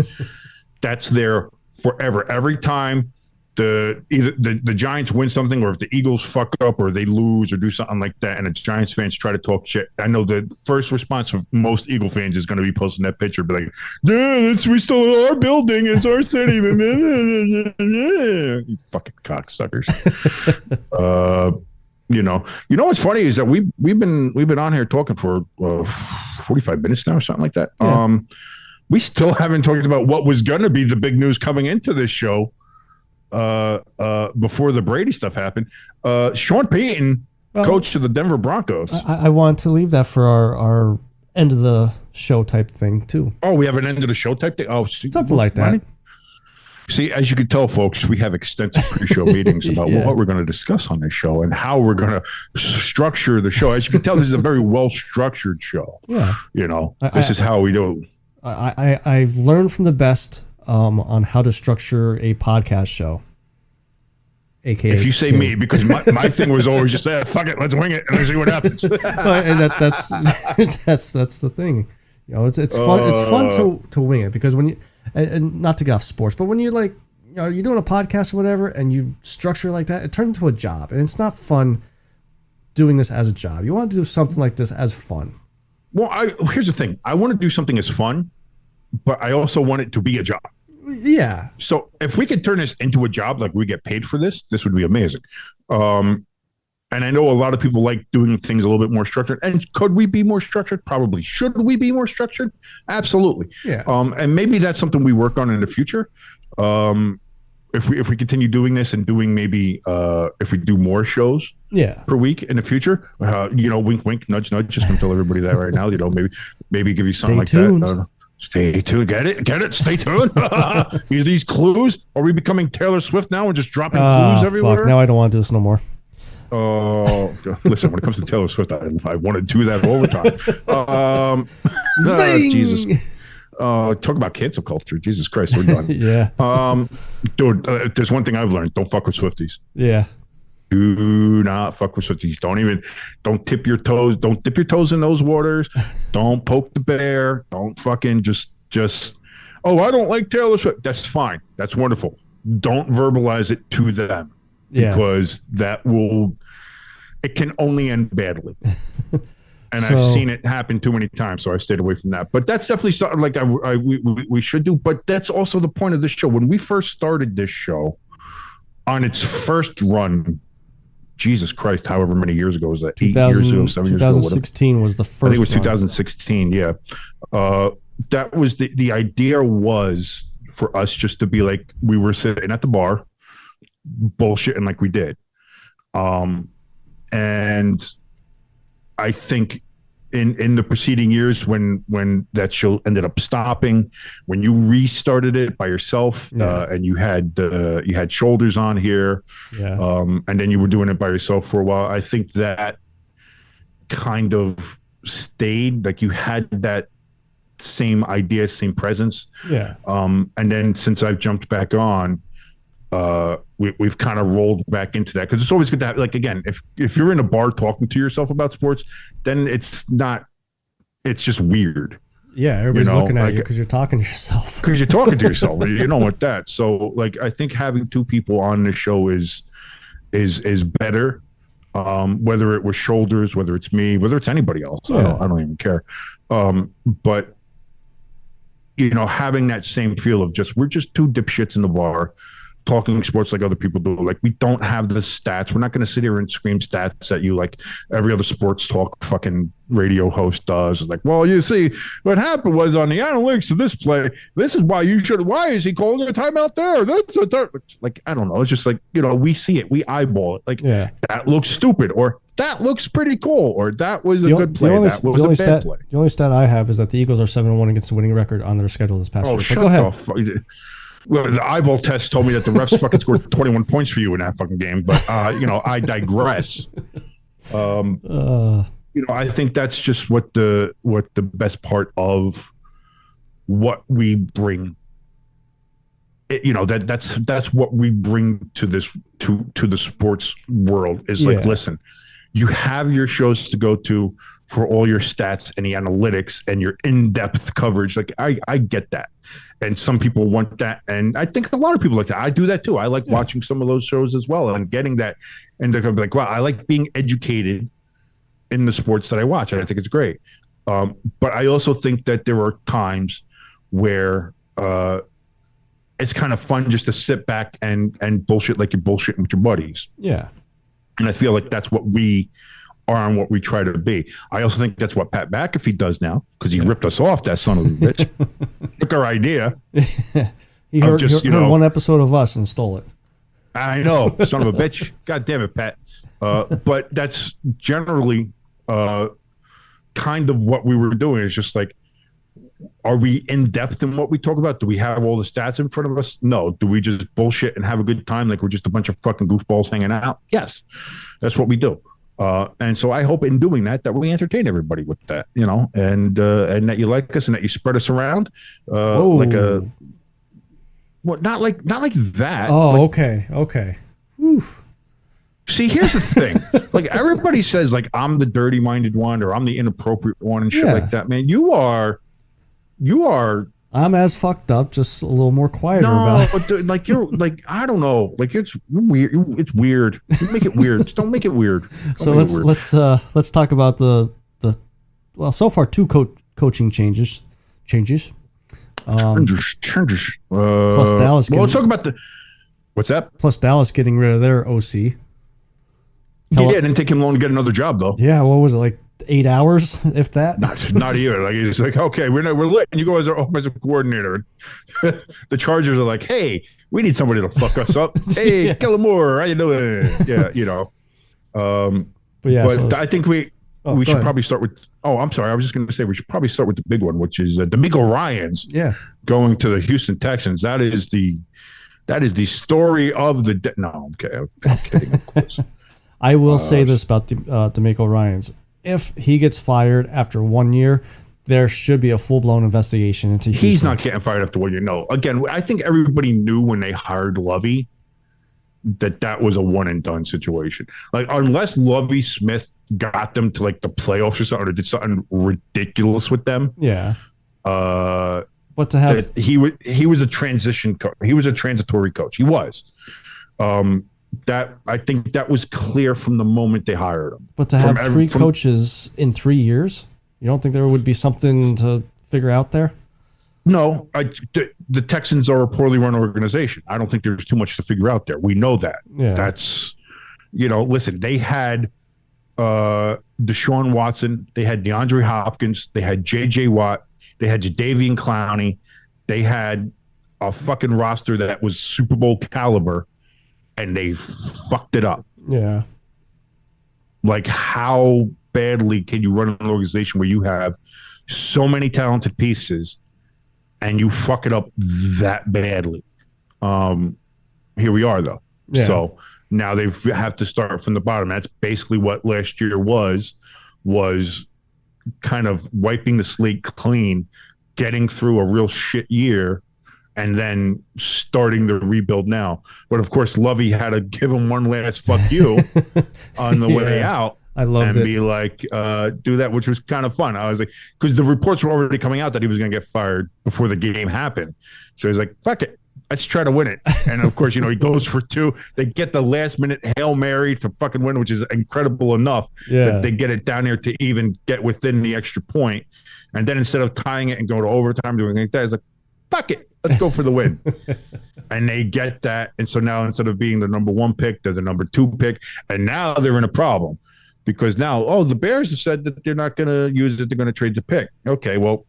That's there forever. Every time either the Giants win something, or if the Eagles fuck up or they lose or do something like that, and the Giants fans try to talk shit, I know the first response from most Eagle fans is going to be posting that picture, be like, "Yeah, we still our building, it's our city." You fucking cocksuckers. You know what's funny is that we've been on here talking for 45 minutes now or something like that. Yeah. We still haven't talked about what was going to be the big news coming into this show before the Brady stuff happened. Sean Payton, coach of the Denver Broncos. I want to leave that for our end of the show type thing too. Oh, we have an end of the show type thing? Oh, something like that. See, as you can tell, folks, we have extensive pre-show meetings about what we're going to discuss on this show and how we're going to structure the show. As you can tell, this is a very well-structured show. Yeah. This is how we do it. I've learned from the best on how to structure a podcast show. AKA, if you say me, because my thing was always just say, fuck it, let's wing it and let's see what happens. And that's the thing. It's fun. It's fun to wing it, because when you, and not to get off sports, but when you're like, you're doing a podcast or whatever, and you structure it like that, it turns into a job, and it's not fun doing this as a job. You want to do something like this as fun. Well, here's the thing. I want to do something as fun, but I also want it to be a job. Yeah. So if we could turn this into a job, like we get paid for this would be amazing. And I know a lot of people like doing things a little bit more structured. And could we be more structured? Probably. Should we be more structured? Absolutely. Yeah. And maybe that's something we work on in the future. If we continue doing this and doing maybe if we do more shows per week in the future, wink, wink, nudge, nudge, just gonna tell everybody that right now, maybe give you something Stay like tuned. that. Stay tuned. Get it. Stay tuned. These clues. Are we becoming Taylor Swift now and just dropping clues everywhere? Fuck. Now I don't want to do this no more. Oh, listen, when it comes to Taylor Swift, I want to do that all the time. Jesus. Talk about cancel culture. Jesus Christ, we're done. Yeah. Dude, there's one thing I've learned. Don't fuck with Swifties. Yeah. Do not fuck with Swifties. Don't tip your toes. Don't dip your toes in those waters. Don't poke the bear. Don't fucking just, I don't like Taylor Swift. That's fine. That's wonderful. Don't verbalize it to them. Yeah. Because it can only end badly. And I've seen it happen too many times, so I stayed away from that. But that's definitely something like we should do. But that's also the point of this show. When we first started this show, on its first run, Jesus Christ, however many years ago was that? 8 years ago, 7 years ago? 2016 was the first. I think it was 2016. Yeah, that was the idea was for us just to be like, we were sitting at the bar, bullshitting like we did, and I think in the preceding years when that show ended up stopping, when you restarted it by yourself, and you had Shoulders on here, and then you were doing it by yourself for a while. I think that kind of stayed, like you had that same idea, same presence. And then since I've jumped back on, we've kind of rolled back into that, because it's always good to have, like, again, if you're in a bar talking to yourself about sports, then it's just weird. Yeah, everybody's looking at you because you're talking to yourself. Because you're talking to yourself, and you don't want that. So, like, I think having two people on the show is better. Whether it was Shoulders, whether it's me, whether it's anybody else, I don't even care. But having that same feel of we're just two dipshits in the bar talking sports like other people do. Like, we don't have the stats. We're not going to sit here and scream stats at you like every other sports talk fucking radio host does. Like, well, you see, what happened was on the analytics of this play, this is why why is he calling a timeout there? That's a third. Like, I don't know. It's just like, we see it. We eyeball it. Like, that looks stupid, or that looks pretty cool, or that was a good play. That was a bad play. The only stat I have is that the Eagles are 7-1 against the winning record on their schedule this past year. Shut go ahead. Well, the eyeball test told me that the refs fucking scored 21 points for you in that fucking game, but I digress. I think that's just what the best part of what we bring. That's what we bring to this to the sports world is like, listen, you have your shows to go to for all your stats and the analytics and your in-depth coverage. Like, I get that. And some people want that. And I think a lot of people like that. I do that too. I like watching some of those shows as well and getting that. And they're like, wow, I like being educated in the sports that I watch. And I think it's great. But I also think that there are times where it's kind of fun just to sit back and bullshit like you're bullshitting with your buddies. Yeah. And I feel like that's what we are and what we try to be. I also think that's what Pat McAfee does now, because he ripped us off, that son of a bitch. Took our idea. he heard one episode of us and stole it. I know, son of a bitch. God damn it, Pat. But that's generally kind of what we were doing. It's just like, are we in depth in what we talk about? Do we have all the stats in front of us? No. Do we just bullshit and have a good time like we're just a bunch of fucking goofballs hanging out? Yes. That's what we do. And so I hope in doing that we entertain everybody with that, and that you like us and that you spread us around, like not like that. Oh, like, okay. Oof. See, here's the thing. Like, everybody says, like, I'm the dirty-minded one or I'm the inappropriate one and shit like that. Man, you are. I'm as fucked up, just a little more quieter about it. But like, you're like, I don't know, like, it's weird. It's weird. You make it weird. Just don't make it weird. Let's talk about the so far 2 coaching changes. Changes. Plus Dallas. Let's talk about what's that? Plus Dallas getting rid of their OC. It didn't take him long to get another job, though. Yeah, what was it, like 8 hours, if that? Not even. Like, it's like, okay, we're lit, and you go as our offensive coordinator. The Chargers are like, hey, we need somebody to fuck us up. Hey, Kellen Moore, how you doing? Yeah, But I think we should probably start with. Oh, I'm sorry. I was just going to say we should probably start with the big one, which is DeMeco Ryans. Yeah, going to the Houston Texans. That is the story of the. No, I'm kidding. Of course. I will say this about DeMeco Ryans. If he gets fired after 1 year, there should be a full-blown investigation into Houston. He's not getting fired after 1 year. No. Again, I think everybody knew when they hired Lovey that was a one-and-done situation. Like, unless Lovey Smith got them to, like, the playoffs or something, or did something ridiculous with them. Yeah. But to have... He was a transition coach. He was a transitory coach. He was. That I think that was clear from the moment they hired him. But to have 3 coaches in 3 years, you don't think there would be something to figure out there? No, the Texans are a poorly run organization. I don't think there's too much to figure out there. We know that. Yeah. That's, listen, they had Deshaun Watson, they had DeAndre Hopkins, they had J.J. Watt, they had Jadeveon Clowney, they had a fucking roster that was Super Bowl caliber. And they fucked it up. Yeah. Like, how badly can you run an organization where you have so many talented pieces and you fuck it up that badly? Here we are, though. Yeah. So now they have to start from the bottom. That's basically what last year was kind of wiping the slate clean, getting through a real shit year, and then starting the rebuild now. But of course, Lovey had to give him one last fuck you on the way out. I loved it. And be like, do that, which was kind of fun. I was like, because the reports were already coming out that he was going to get fired before the game happened. So he's like, fuck it. Let's try to win it. And of course, he goes for 2. They get the last minute Hail Mary to fucking win, which is incredible enough that they get it down there to even get within the extra point. And then instead of tying it and going to overtime, doing like that, it's like, fuck it. Let's go for the win. And they get that. And so now instead of being the number 1 pick, they're the number 2 pick. And now they're in a problem because now, the Bears have said that they're not going to use it. They're going to trade the pick. Okay, well,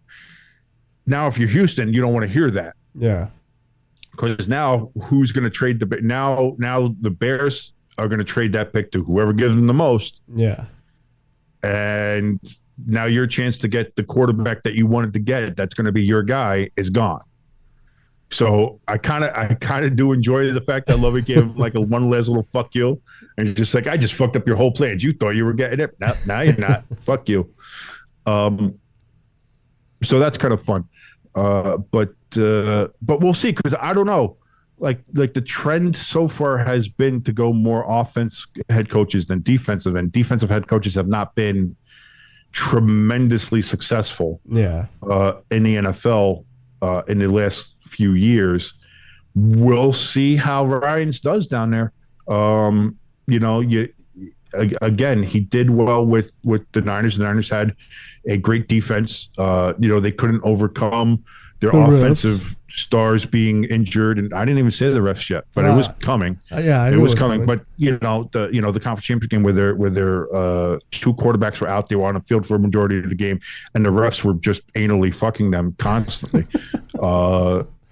now if you're Houston, you don't want to hear that. Yeah. Because now who's going to trade the now the Bears are going to trade that pick to whoever gives them the most. Yeah. And now your chance to get the quarterback that you wanted to get, that's going to be your guy, is gone. So I kind of do enjoy the fact that Lovey gave him like a one last little fuck you, and it's just like, I just fucked up your whole plans. You thought you were getting it. Now you're not. Fuck you. So that's kind of fun. But we'll see, because I don't know. Like the trend so far has been to go more offense head coaches than defensive, and defensive head coaches have not been tremendously successful. Yeah. In the NFL in the last few years. We'll see how Ryans does down there. Again, he did well with the Niners. The Niners had a great defense. They couldn't overcome their offensive stars being injured, and I didn't even say the refs yet, but it was coming. Yeah, it was coming. But the conference championship game where their 2 quarterbacks were out, they were on the field for a majority of the game, and the refs were just anally fucking them constantly.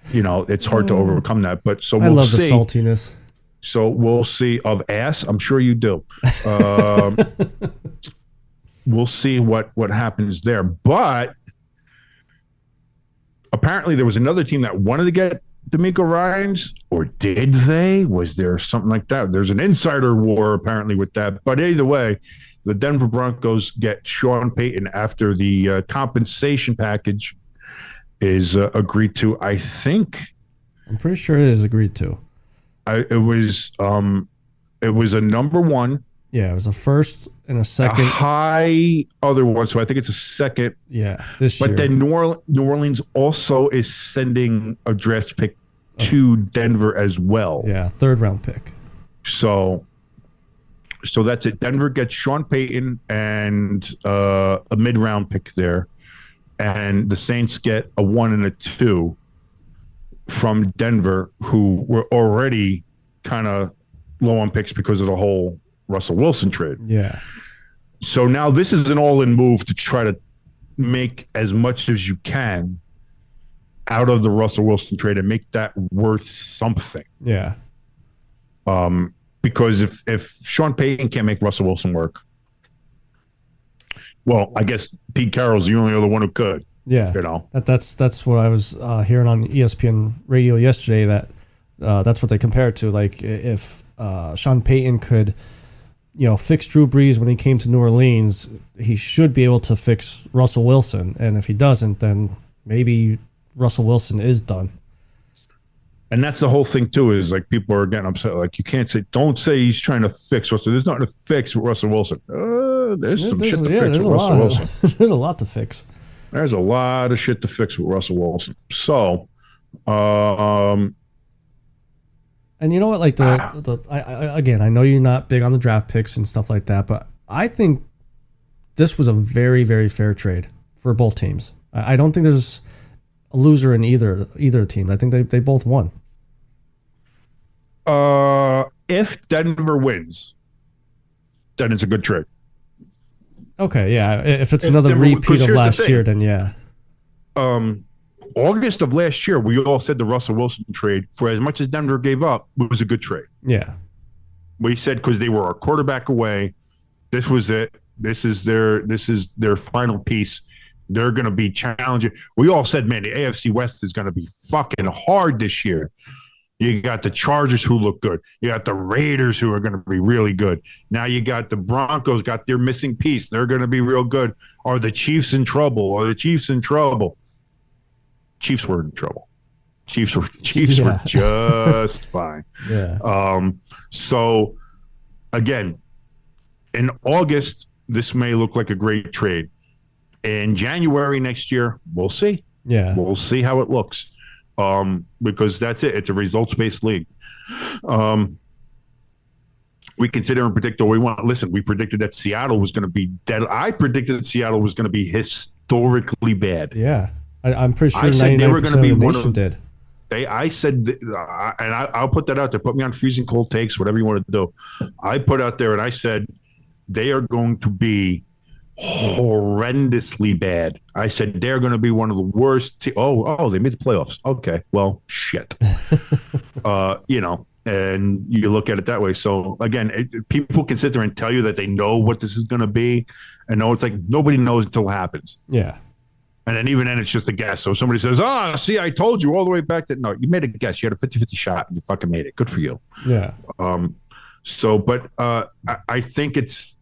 It's hard to overcome that. But so we'll see. I love the saltiness. So we'll see of ass. I'm sure you do. We'll see what happens there. But apparently there was another team that wanted to get D'Amico Ryans, or did they? Was there something like that? There's an insider war apparently with that. But either way, the Denver Broncos get Sean Payton after the compensation package is agreed to. I think. I'm pretty sure it is agreed to. It was a number 1. Yeah, it was a first and a second. A high other one, so I think it's a second. Yeah, this year. But then New Orleans also is sending a draft pick to Denver as well. Yeah, 3rd round pick. So that's it. Denver gets Sean Payton and a mid-round pick there. And the Saints get a 1 and a 2 from Denver, who were already kind of low on picks because of the whole Russell Wilson trade. Yeah. So now this is an all-in move to try to make as much as you can out of the Russell Wilson trade and make that worth something. Yeah. Because if Sean Payton can't make Russell Wilson work, well, I guess Pete Carroll's the only other one who could. Yeah. That's what I was hearing on ESPN radio yesterday, that that's what they compare it to. Like, if Sean Payton could, fix Drew Brees when he came to New Orleans, he should be able to fix Russell Wilson. And if he doesn't, then maybe Russell Wilson is done. And that's the whole thing too, is like people are getting upset. Like, you can't don't say he's trying to fix Russell. There's nothing to fix with Russell Wilson. There's some shit to fix with Russell Wilson. There's a lot to fix. There's a lot of shit to fix with Russell Wilson. So, and you know what? Like again, I know you're not big on the draft picks and stuff like that, but I think this was a very, very fair trade for both teams. I don't think there's a loser in either team. I think they both won. If Denver wins, then it's a good trade. Okay, yeah. If it's another repeat of last year, then yeah. August of last year, we all said the Russell Wilson trade, for as much as Denver gave up, was a good trade. Yeah. We said because they were a quarterback away, this was it. This is their final piece. They're going to be challenging. We all said, man, the AFC West is going to be fucking hard this year. You got the Chargers who look good. You got the Raiders who are going to be really good. Now you got the Broncos got their missing piece. They're going to be real good. Are the Chiefs in trouble? Are the Chiefs in trouble? Chiefs were in trouble. Chiefs were just fine. Yeah. So again, in August, this may look like a great trade. In January next year, we'll see. Yeah. We'll see how it looks. Because that's it. It's a results-based league. We can sit here and predict all we want. Listen, we predicted that Seattle was going to be dead. I predicted that Seattle was going to be historically bad. Yeah. I'm pretty sure I said they were going to be one of did. I said, and I'll put that out there. Put me on Freezing Cold Takes, whatever you want to do. I put out there and I said they are going to be horrendously bad. I said they're going to be one of the worst. Oh, they made the playoffs. Okay, well, shit. And you look at it that way. So again, people can sit there and tell you that they know what this is going to be, and no, it's like nobody knows until it happens. Yeah. And then even then, it's just a guess. So somebody says, see, I told you all the way back that no, you made a guess. You had a 50-50 shot and you fucking made it. Good for you. Yeah. I think it's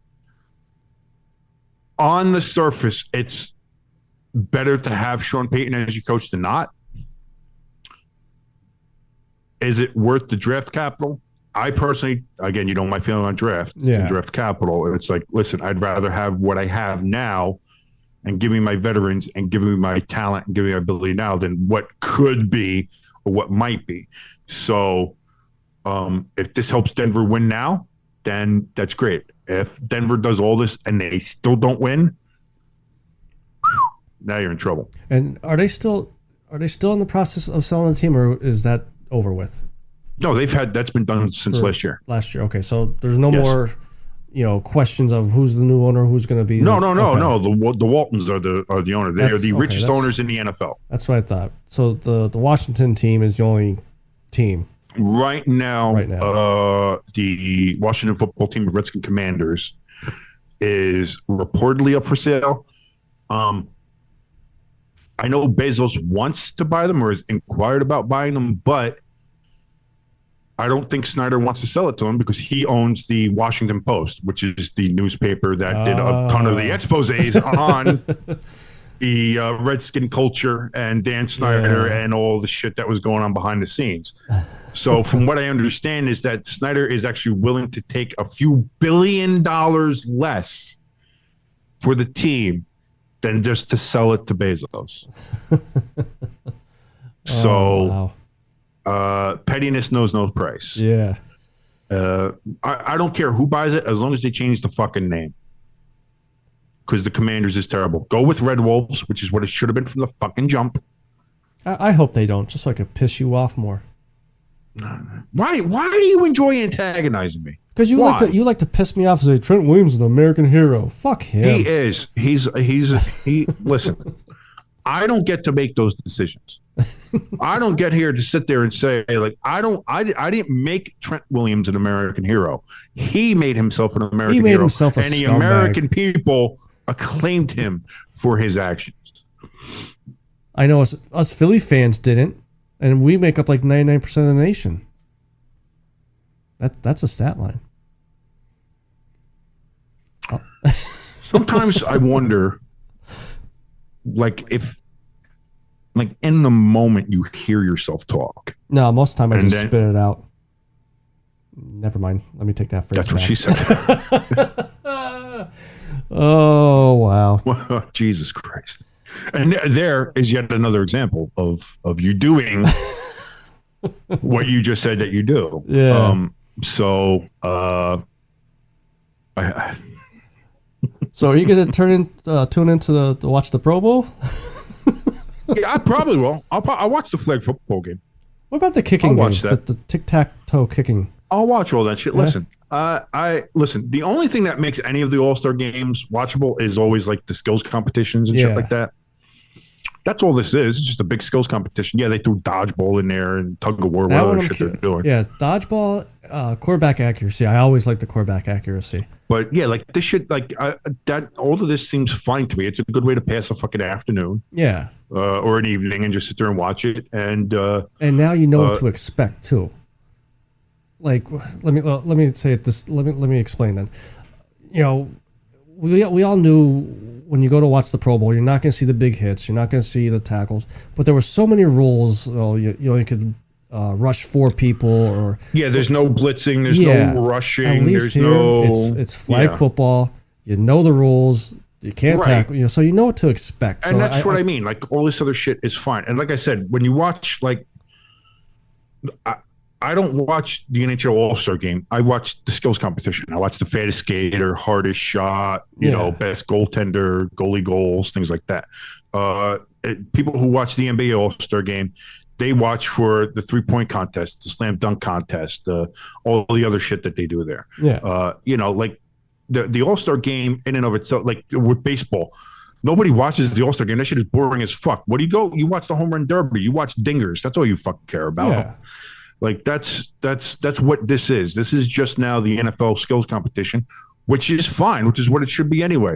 on the surface, it's better to have Sean Payton as your coach than not. Is it worth the draft capital? I personally, again, you know my feeling on drafts and draft capital. It's like, listen, I'd rather have what I have now and give me my veterans and give me my talent and give me my ability now than what could be or what might be. So if this helps Denver win now, then that's great. If Denver does all this and they still don't win, now you're in trouble. And are they still in the process of selling the team, or is that over with? No, that's been done since last year. Last year, okay. So there's no more, questions of who's the new owner, who's going to be. No. The Waltons are the owner. They are the richest owners in the NFL. That's what I thought. So the Washington team is the only team. Right now, the Washington football team of Redskin Commanders is reportedly up for sale. I know Bezos wants to buy them or has inquired about buying them, but I don't think Snyder wants to sell it to him because he owns the Washington Post, which is the newspaper that did a ton of the exposés on the Redskin culture and Dan Snyder and all the shit that was going on behind the scenes. So from what I understand is that Snyder is actually willing to take a few $1 billion less for the team than just to sell it to Bezos. Pettiness knows no price. Yeah. I don't care who buys it as long as they change the fucking name. Because the Commanders is terrible. Go with Red Wolves, which is what it should have been from the fucking jump. I hope they don't, just so I could piss you off more. Why do you enjoy antagonizing me? Because you like to piss me off and say Trent Williams is an American hero. Fuck him. He is. He listen. I don't get to make those decisions. I don't get here to sit there and say like I didn't make Trent Williams an American hero. He made himself an American hero. Himself a and the scumbag. American people acclaimed him for his actions. I know us Philly fans didn't. And we make up like 99% of the nation. That's a stat line. Oh. Sometimes I wonder, like, if, like, in the moment you hear yourself talk. No, most of the time I just spit it out. Never mind. Let me take that phrase That's what back. she said. Oh, wow. Jesus Christ. And there is yet another example of you doing what you just said that you do. Yeah. So are you going to tune into to watch the Pro Bowl? Yeah, I probably will. I'll watch the flag football game. What about the kicking I'll game? watch that. The tic-tac-toe kicking. I'll watch all that shit. Yeah. Listen, listen. The only thing that makes any of the All-Star games watchable is always like the skills competitions and shit like that. That's all this is. It's just a big skills competition. Yeah, they threw dodgeball in there and tug of war, That whatever one shit they're doing. Yeah, dodgeball, quarterback accuracy. I always like the quarterback accuracy. But yeah, like this shit, like that. All of this seems fine to me. It's a good way to pass a fucking afternoon, Yeah, or an evening, and just sit there and watch it. And now you know what to expect too. Like, let me say it this. Let me explain then. You know, we all knew when you go to watch the Pro Bowl, you're not going to see the big hits, you're not going to see the tackles, but there were so many rules. You could rush 4 people, or there's no blitzing, there's no rushing, at least there's here, no. It's flag football. You know the rules. You can't tackle. So you know what to expect. And that's what I mean. Like all this other shit is fine. And like I said, when you watch like. I don't watch the NHL All-Star Game. I watch the skills competition. I watch the fattest skater, hardest shot, you know, best goaltender, goalie goals, things like that. People who watch the NBA All-Star Game, they watch for the 3-point contest, the slam dunk contest, all the other shit that they do there. Yeah. You know, like the All-Star Game in and of itself, like with baseball, nobody watches the All-Star Game. That shit is boring as fuck. What do you go? You watch the home run derby. You watch dingers. That's all you fucking care about. Yeah. Like that's what this is. This is just now the NFL skills competition, which is fine, which is what it should be anyway.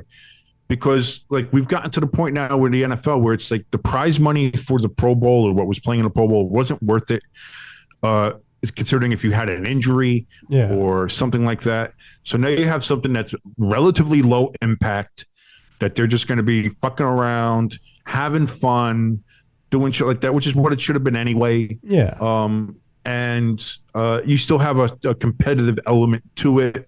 Because like we've gotten to the point now with the NFL where it's like the prize money for the Pro Bowl or what was playing in the Pro Bowl wasn't worth it. Is considering if you had an injury or something like that. So now you have something that's relatively low impact, that they're just going to be fucking around, having fun, doing shit like that, which is what it should have been anyway. Yeah. And you still have a competitive element to it,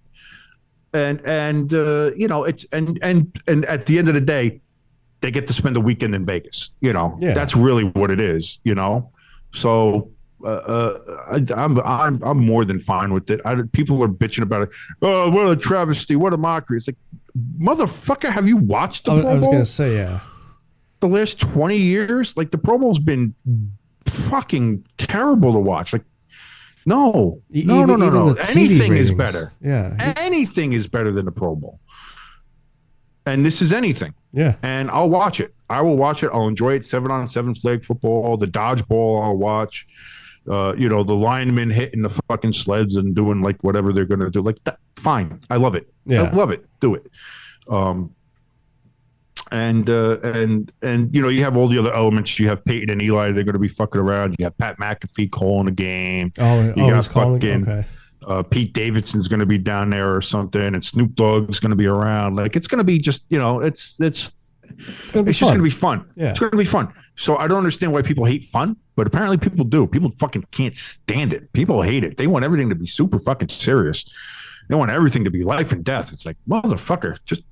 and you know it's and at the end of the day, they get to spend a weekend in Vegas. You know, that's really what it is. You know, so I'm more than fine with it. People are bitching about it. Oh, what a travesty! What a mockery! It's like, motherfucker, have you watched the Pro Bowl? I was gonna say the last 20 years, like the Pro Bowl's been fucking terrible to watch. Like, no. Anything is better. Yeah. Anything is better than the Pro Bowl. And this is anything. Yeah. And I'll watch it. I will watch it. I'll enjoy it. 7-on-7 flag football, the dodgeball I'll watch. You know, the linemen hitting the fucking sleds and doing like whatever they're going to do. Like, that, fine. I love it. Yeah. I love it. Do it. And you know, you have all the other elements. You have Peyton and Eli, they're going to be fucking around. You have Pat McAfee calling the game. You got fucking Pete Davidson's going to be down there or something, and Snoop Dogg's going to be around. Like, it's going to be just, you know, it's just going to be fun. Yeah. It's going to be fun. So I don't understand why people hate fun, but apparently people do. People fucking can't stand it. People hate it. They want everything to be super fucking serious. They want everything to be life and death. It's like, motherfucker, just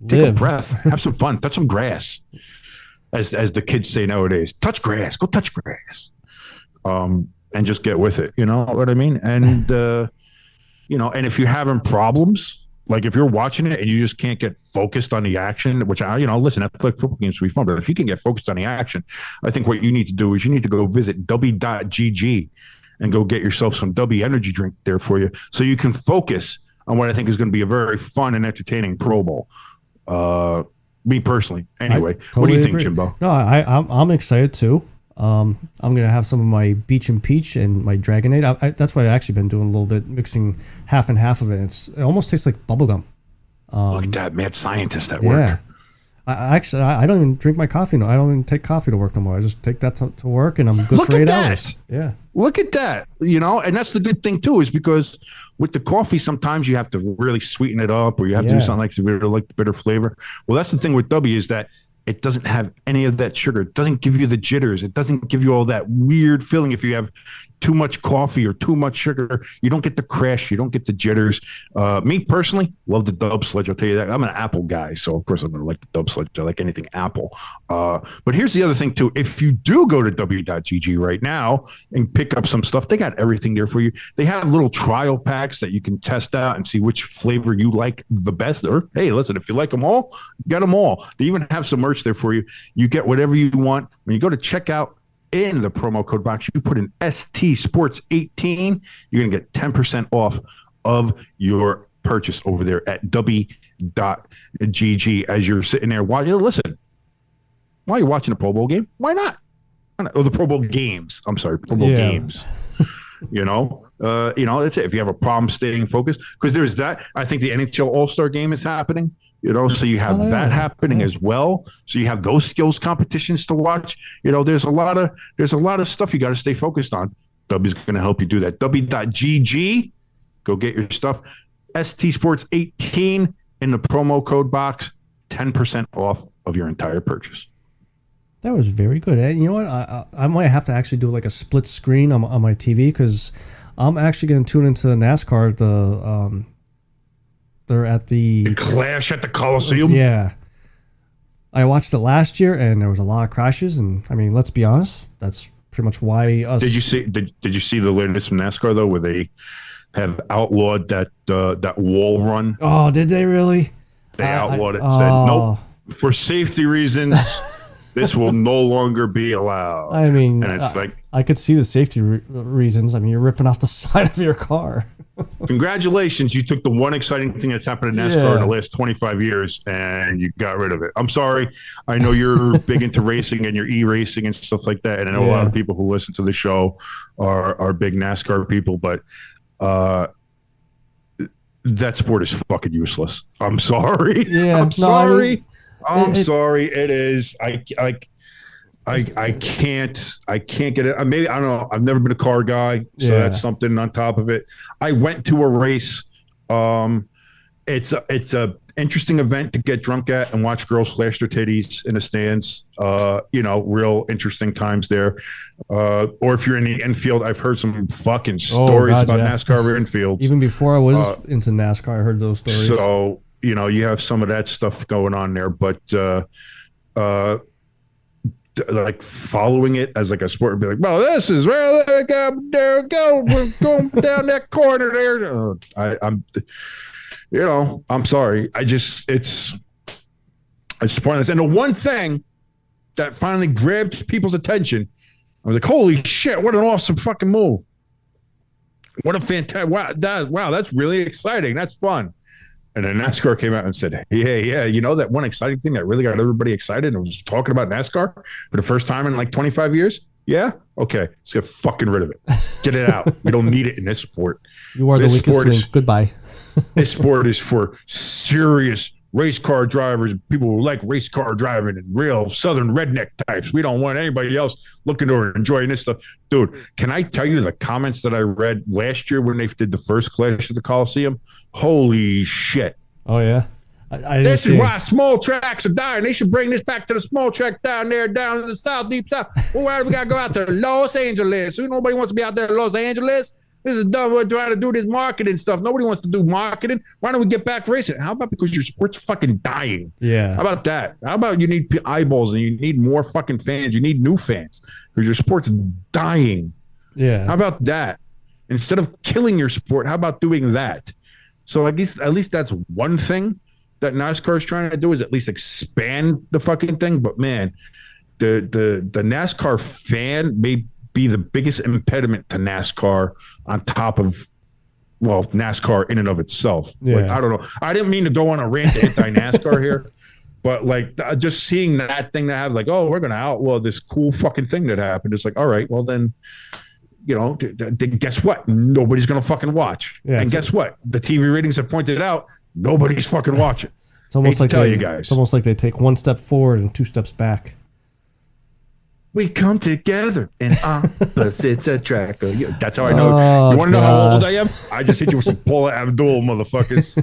take a breath, have some fun, touch some grass, as the kids say nowadays. Touch grass, go touch grass, and just get with it. You know what I mean? And you know, and if you're having problems, like if you're watching it and you just can't get focused on the action, which listen, athletic football games will be fun, but if you can get focused on the action, I think what you need to do is you need to go visit w.gg and go get yourself some W energy drink there for you, so you can focus on what I think is going to be a very fun and entertaining Pro Bowl. Me personally, anyway. Totally what do you think, agree. Jimbo? No, I'm excited too. I'm gonna have some of my Beach and Peach and my Dragonade. That's what I've actually been doing a little bit, mixing half and half of it. It almost tastes like bubblegum. Look at that mad scientist at work. Yeah. I don't even drink my coffee. No, I don't even take coffee to work no more. I just take that to work, and I'm good for 8 hours. Yeah. Look at that. You know, and that's the good thing too, is because with the coffee, sometimes you have to really sweeten it up, or you have to do something like to really like the bitter flavor. Well, that's the thing with W, is that it doesn't have any of that sugar. It doesn't give you the jitters. It doesn't give you all that weird feeling if you have too much coffee or too much sugar. You don't get the crash. You don't get the jitters. Me personally, love the Dub Sledge. I'll tell you that. I'm an Apple guy, so of course I'm going to like the Dub Sledge. I like anything Apple. But here's the other thing too. If you do go to w.gg right now and pick up some stuff, they got everything there for you. They have little trial packs that you can test out and see which flavor you like the best. Or hey, listen, if you like them all, get them all. They even have some merch there for you. You get whatever you want. When you go to checkout, in the promo code box, you put in ST Sports 18, you're going to get 10% off of your purchase over there at w.gg. As you're sitting there watching, listen, Why are you watching a Pro Bowl game? Why not? Or the Pro Bowl games. I'm sorry, Pro Bowl games. That's it. If you have a problem staying focused, because there's that. I think the NHL All-Star game is happening. So you have that happening as well. So you have those skills competitions to watch. There's a lot of stuff you got to stay focused on. W's going to help you do that. W.GG. Go get your stuff. ST Sports 18 in the promo code box. 10% off of your entire purchase. That was very good. And you know what? I might have to actually do like a split screen on my TV because I'm actually going to tune into the NASCAR. They're at the Clash at the Coliseum. Yeah. I watched it last year, and there was a lot of crashes. And I mean, let's be honest, that's pretty much why us. Did you see the latest from NASCAR though, where they have outlawed that wall run? Oh, did they really? They outlawed it. Said nope, for safety reasons. This will no longer be allowed. I mean, and it's I could see the safety reasons. I mean, you're ripping off the side of your car. Congratulations, you took the one exciting thing that's happened in NASCAR in the last 25 years and you got rid of it. I'm sorry. I know you're big into racing and you're e-racing and stuff like that. And I know a lot of people who listen to the show are big NASCAR people, but that sport is fucking useless. I'm sorry. Yeah, I'm sorry. I'm sorry. It is. I can't get it. Maybe I don't know. I've never been a car guy, so that's something on top of it. I went to a race. It's a interesting event to get drunk at and watch girls flash their titties in the stands. Real interesting times there. Or if you're in the infield, I've heard some fucking stories about NASCAR infields. Even before I was into NASCAR, I heard those stories. So you have some of that stuff going on there, but like following it as like a sport and be like, well, this is where they go. There we go. We're going down that corner there. I'm sorry. It's pointless. And the one thing that finally grabbed people's attention, I was like, holy shit, what an awesome fucking move. What a fantastic, wow, that's really exciting. That's fun. And then NASCAR came out and said, yeah, that one exciting thing that really got everybody excited and was talking about NASCAR for the first time in like 25 years? Yeah? Okay. Let's get fucking rid of it. Get it out. We don't need it in this sport. You are the weakest link. Goodbye. This sport is for serious race car drivers, people who like race car driving and real southern redneck types. We don't want anybody else looking or enjoying this stuff. Dude, can I tell you the comments that I read last year when they did the first Clash at the Coliseum? Holy shit. Oh, yeah? This is why small tracks are dying. They should bring this back to the small track down there, down in the south, deep south. Well, why do we got to go out to Los Angeles? Nobody wants to be out there in Los Angeles. This is dumb. We're trying to do this marketing stuff. Nobody wants to do marketing. Why don't we get back racing? How about because your sport's fucking dying? Yeah. How about that? How about you need eyeballs and you need more fucking fans? You need new fans because your sport's dying. Yeah. How about that? Instead of killing your sport, how about doing that? So at least that's one thing that NASCAR is trying to do, is at least expand the fucking thing. But man, the NASCAR fan may be the biggest impediment to NASCAR on top of, well, NASCAR in and of itself. Yeah. Like, I don't know. I didn't mean to go on a rant anti-NASCAR here, but like just seeing that thing that have like, oh, we're going to outlaw this cool fucking thing that happened. It's like, all right, well then, guess what? Nobody's going to fucking watch. Yeah, and guess what? The TV ratings have pointed out nobody's fucking watching. It's almost like it's almost like they take one step forward and two steps back. We come together in opposites attract. That's how I know. You want to know how old I am? I just hit you with some Paula Abdul, motherfuckers.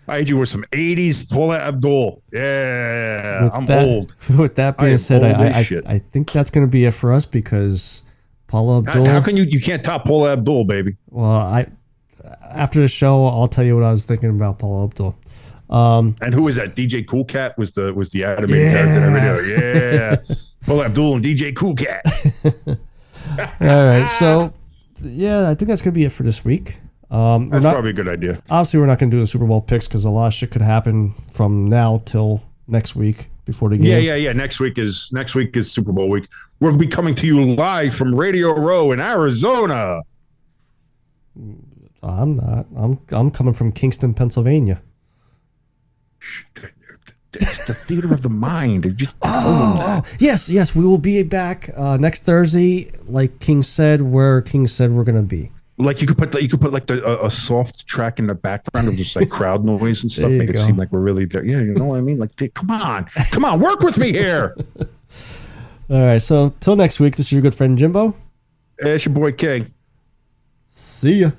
I hit you with some 80s Paula Abdul. Yeah, I'm old. With that being said, I think that's going to be it for us because Paula Abdul. How can you can't top Paula Abdul, baby? Well, after the show, I'll tell you what I was thinking about Paula Abdul. And who was that? DJ Cool Cat was the animated character in that video. Yeah. Paula Abdul and DJ Cool Cat. All right. So, yeah, I think that's going to be it for this week. That's probably a good idea. Obviously, we're not going to do the Super Bowl picks because a lot of shit could happen from now till next week before the game. Yeah. Next week is Super Bowl week. We'll be coming to you live from Radio Row in Arizona. I'm not. I'm coming from Kingston, Pennsylvania. It's the theater of the mind. They're just Yes, we will be back next Thursday, like King said, where King said we're gonna be. like you could put like a soft track in the background of just like crowd noise and stuff, There you make it go. seem like we're really there. Yeah, you know what I mean? Like, come on, work with me here. All right, so till next week, this is your good friend Jimbo. It's your boy King. See ya.